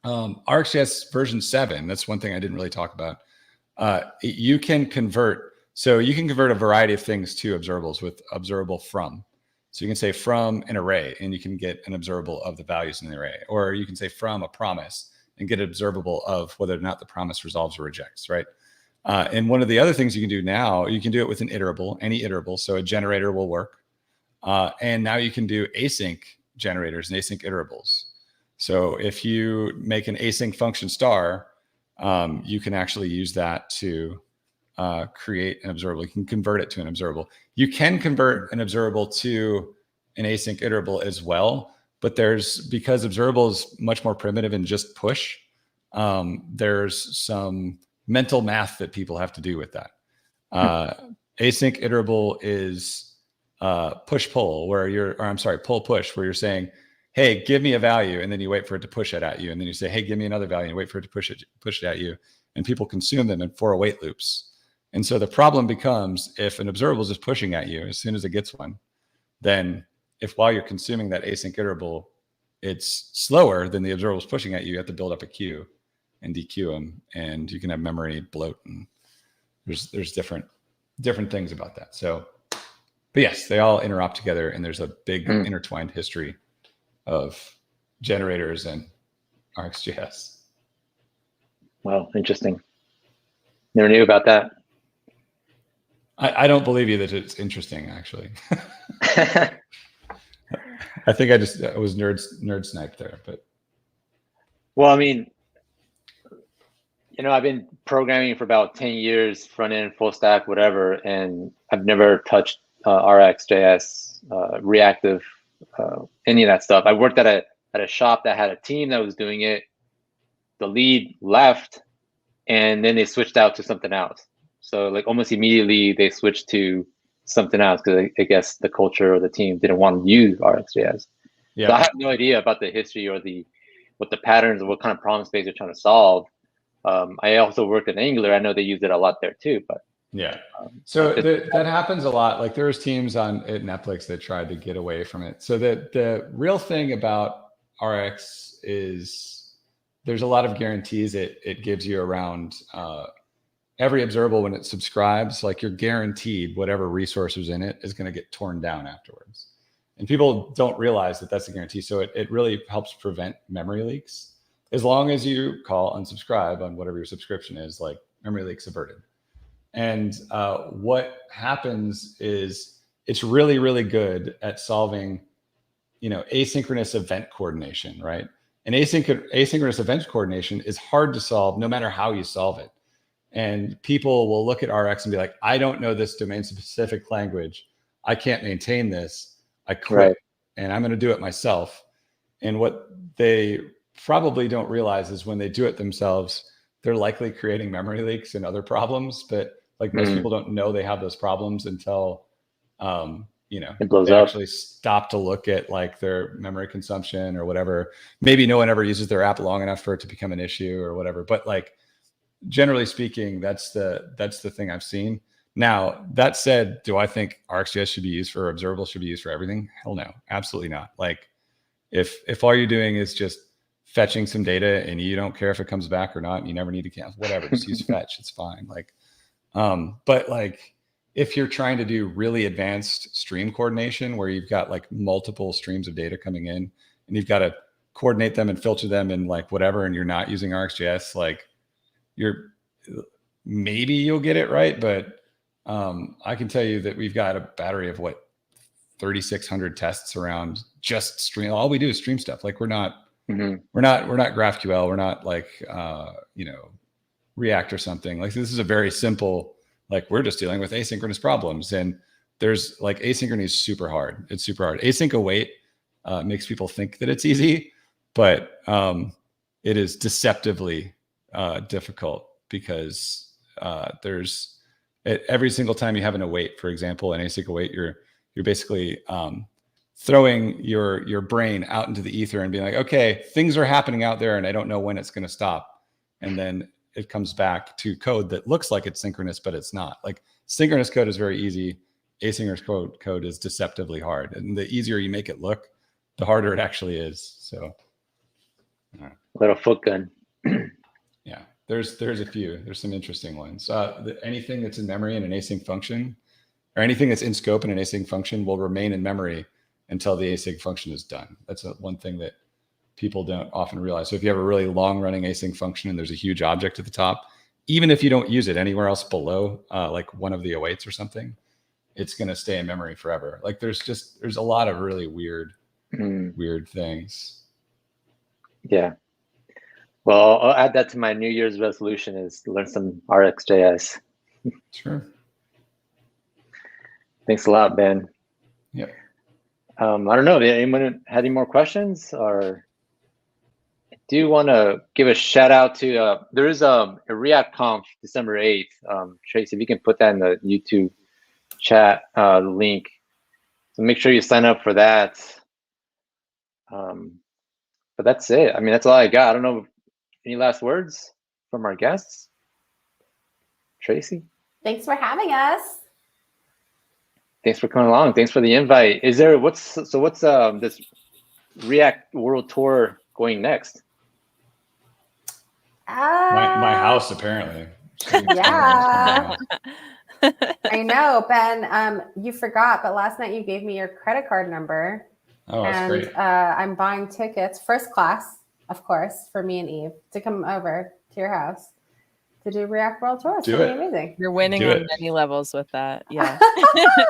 RxJS version 7, that's one thing I didn't really talk about. You can convert a variety of things to observables with observable from. So you can say from an array, and you can get an observable of the values in the array, or you can say from a promise and get an observable of whether or not the promise resolves or rejects, right? And one of the other things you can do now, you can do it with an iterable, any iterable. So a generator will work. And now you can do async generators and async iterables. So if you make an async function star, you can actually use that to create an observable. You can convert it to an observable. You can convert an observable to an async iterable as well, but because observable is much more primitive and just push, there's some mental math that people have to do with that. Async iterable is push pull, pull push, where you're saying, hey, give me a value, and then you wait for it to push it at you, and then you say, hey, give me another value, and you wait for it to push it at you, and people consume them in for await loops. And so the problem becomes, if an observable is just pushing at you as soon as it gets one, then if while you're consuming that async iterable, it's slower than the observable is pushing at you, you have to build up a queue and dequeue them, and you can have memory bloat, and there's different things about that. So, but yes, they all interop together, and there's a big intertwined history of generators and RxJS. Wow, interesting. Never knew about that. I don't believe you that it's interesting, actually. I think I was nerd sniped there, but. Well, I mean, I've been programming for about 10 years, front end, full stack, whatever, and I've never touched RxJS, reactive, any of that stuff. I worked at a shop that had a team that was doing it. The lead left, and then they switched out to something else. So like almost immediately they switched to something else because I guess the culture or the team didn't want to use RxJS. Yeah. So I have no idea about the history or what the patterns or what kind of problem space they're trying to solve. I also worked in Angular. I know they use it a lot there too, but yeah. So that happens a lot. Like there's teams at Netflix that tried to get away from it. So the real thing about Rx is there's a lot of guarantees it gives you around every observable when it subscribes. Like you're guaranteed whatever resource was in it is going to get torn down afterwards. And people don't realize that that's a guarantee. So it really helps prevent memory leaks. As long as you call unsubscribe on whatever your subscription is, like memory leaks averted. And what happens is it's really, really good at solving asynchronous event coordination, right? And asynchronous event coordination is hard to solve no matter how you solve it. And people will look at Rx and be like, I don't know this domain specific language. I can't maintain this. I quit and I'm going to do it myself. And what they probably don't realize is when they do it themselves, they're likely creating memory leaks and other problems. But like most people don't know they have those problems until, it blows they up. actually stop to look at like their memory consumption or whatever. Maybe no one ever uses their app long enough for it to become an issue or whatever. But like, generally speaking, that's the thing I've seen. Now, that said, do I think RxJS should be used for observables, should be used for everything? Hell no, absolutely not. Like if all you're doing is just fetching some data and you don't care if it comes back or not, and you never need to cancel, whatever, just use fetch, it's fine. Like, but like if you're trying to do really advanced stream coordination where you've got like multiple streams of data coming in and you've got to coordinate them and filter them and like whatever, and you're not using RxJS, like maybe you'll get it right. But I can tell you that we've got a battery of 3,600 tests around just stream. All we do is stream stuff. Like we're not GraphQL. We're not like, React or something. Like this is a very simple, like we're just dealing with asynchronous problems. And there's like asynchrony is super hard. It's super hard. Async await makes people think that it's easy, but it is deceptively difficult because there's every single time you have an await, for example, an async await, you're basically throwing your brain out into the ether and being like, okay, things are happening out there and I don't know when it's going to stop. And then it comes back to code that looks like it's synchronous, but it's not. Like synchronous code is very easy. Asynchronous code is deceptively hard. And the easier you make it look, the harder it actually is. So little foot gun. Yeah, there's a few. There's some interesting ones. Anything that's in memory in an async function, or anything that's in scope in an async function, will remain in memory until the async function is done. That's one thing that people don't often realize. So if you have a really long running async function and there's a huge object at the top, even if you don't use it anywhere else below, like one of the awaits or something, it's going to stay in memory forever. Like there's a lot of really weird things. Yeah. Well, I'll add that to my New Year's resolution is to learn some RxJS. Sure. Thanks a lot, Ben. Yeah. I don't know. Anyone had any more questions? Or I do want to give a shout out to there is a React Conf December 8th. Tracy, if you can put that in the YouTube chat link, so make sure you sign up for that. But that's it. I mean, that's all I got. I don't know. Any last words from our guests? Tracy? Thanks for having us. Thanks for coming along. Thanks for the invite. Is there what's this React World Tour going next? My house, apparently. Yeah. I know, Ben. You forgot, but last night you gave me your credit card number. Oh, that's and great. I'm buying tickets, first class, of course, for me and Eve to come over to your house to do React World Tour. It's Do gonna it. be amazing. You're winning Do on it. many levels with that. Yeah.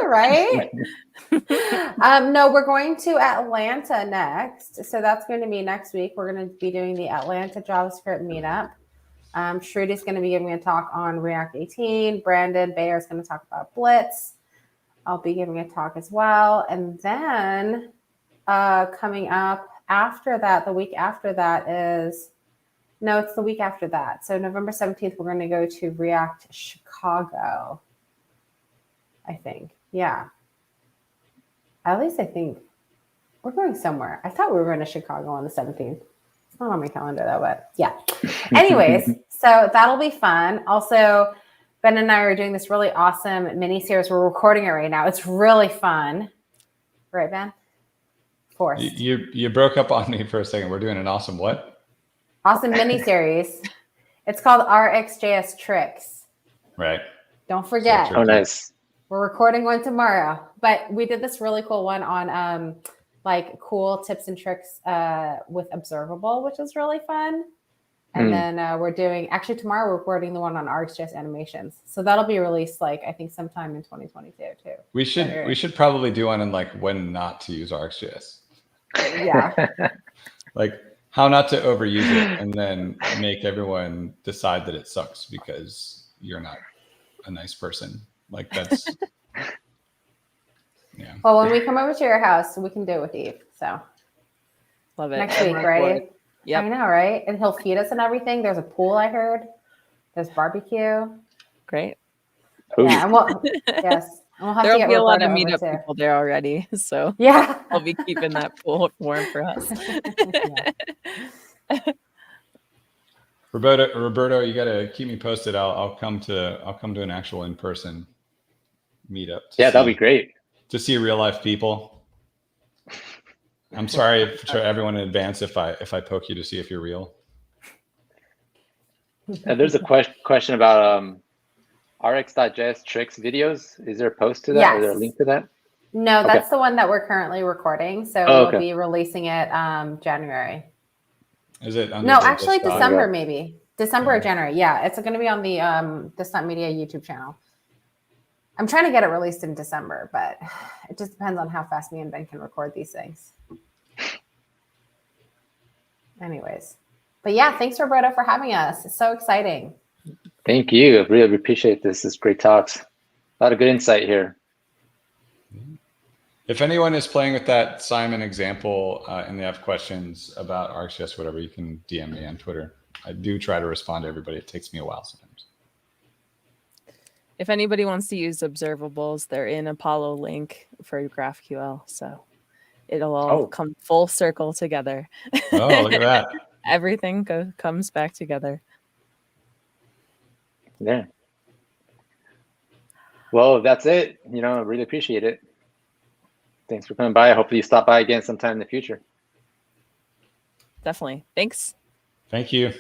Right? No, we're going to Atlanta next. So that's going to be next week. We're going to be doing the Atlanta JavaScript meetup. Shrudi's going to be giving a talk on React 18. Brandon Bayer is going to talk about Blitz. I'll be giving a talk as well. And then coming up after that, the week after that is, no, it's the week after that. So November 17th, we're going to go to React Chicago, I think. Yeah. At least I think we're going somewhere. I thought we were going to Chicago on the 17th. It's not on my calendar though, but yeah. Anyways, so that'll be fun. Also, Ben and I are doing this really awesome mini series. We're recording it right now. It's really fun. Right, Ben? Forced. You broke up on me for a second. We're doing an awesome what? Awesome mini series. It's called RxJS Tricks. Right. Don't forget. Oh, nice. We're recording one tomorrow, but we did this really cool one on like cool tips and tricks with Observable, which is really fun. And then we're doing, actually tomorrow we're recording the one on RxJS animations. So that'll be released like, I think sometime in 2022 too. We should probably do one on like when not to use RxJS. Yeah. Like how not to overuse it and then make everyone decide that it sucks because you're not a nice person. Like that's, yeah. Well, when we come over to your house, we can do it with Eve. So Love it. next week, right? Yep. I know, right? And he'll feed us and everything. There's a pool, I heard. There's barbecue. Great. Yeah, and yes. And we'll have There'll to get be a lot Roberta of over Meetup too. people there already. So Yeah. I'll be keeping that pool warm for us. Roberto, you got to keep me posted. I'll come to an actual in-person meetup. Yeah, that'd be great. To see real life people. I'm sorry for everyone in advance if I poke you to see if you're real. There's a question about Rx.js tricks videos. Is there a post to that? Yes. Is there a link to that? No, that's the one that we're currently recording. So we'll be releasing it January. Is it? No, actually December maybe. December or January. Yeah, it's going to be on the This Not Media YouTube channel. I'm trying to get it released in December, but it just depends on how fast me and Ben can record these things. Anyways. But yeah, thanks, Roberto, for having us. It's so exciting. Thank you. I really appreciate this. It's great talks. A lot of good insight here. If anyone is playing with that Simon example and they have questions about RxJS, whatever, you can DM me on Twitter. I do try to respond to everybody. It takes me a while sometimes. If anybody wants to use observables, they're in Apollo link for GraphQL. So it'll all come full circle together. Oh, look at that. Everything comes back together. Yeah. Well, that's it. I really appreciate it. Thanks for coming by. Hopefully you stop by again sometime in the future. Definitely. Thanks. Thank you.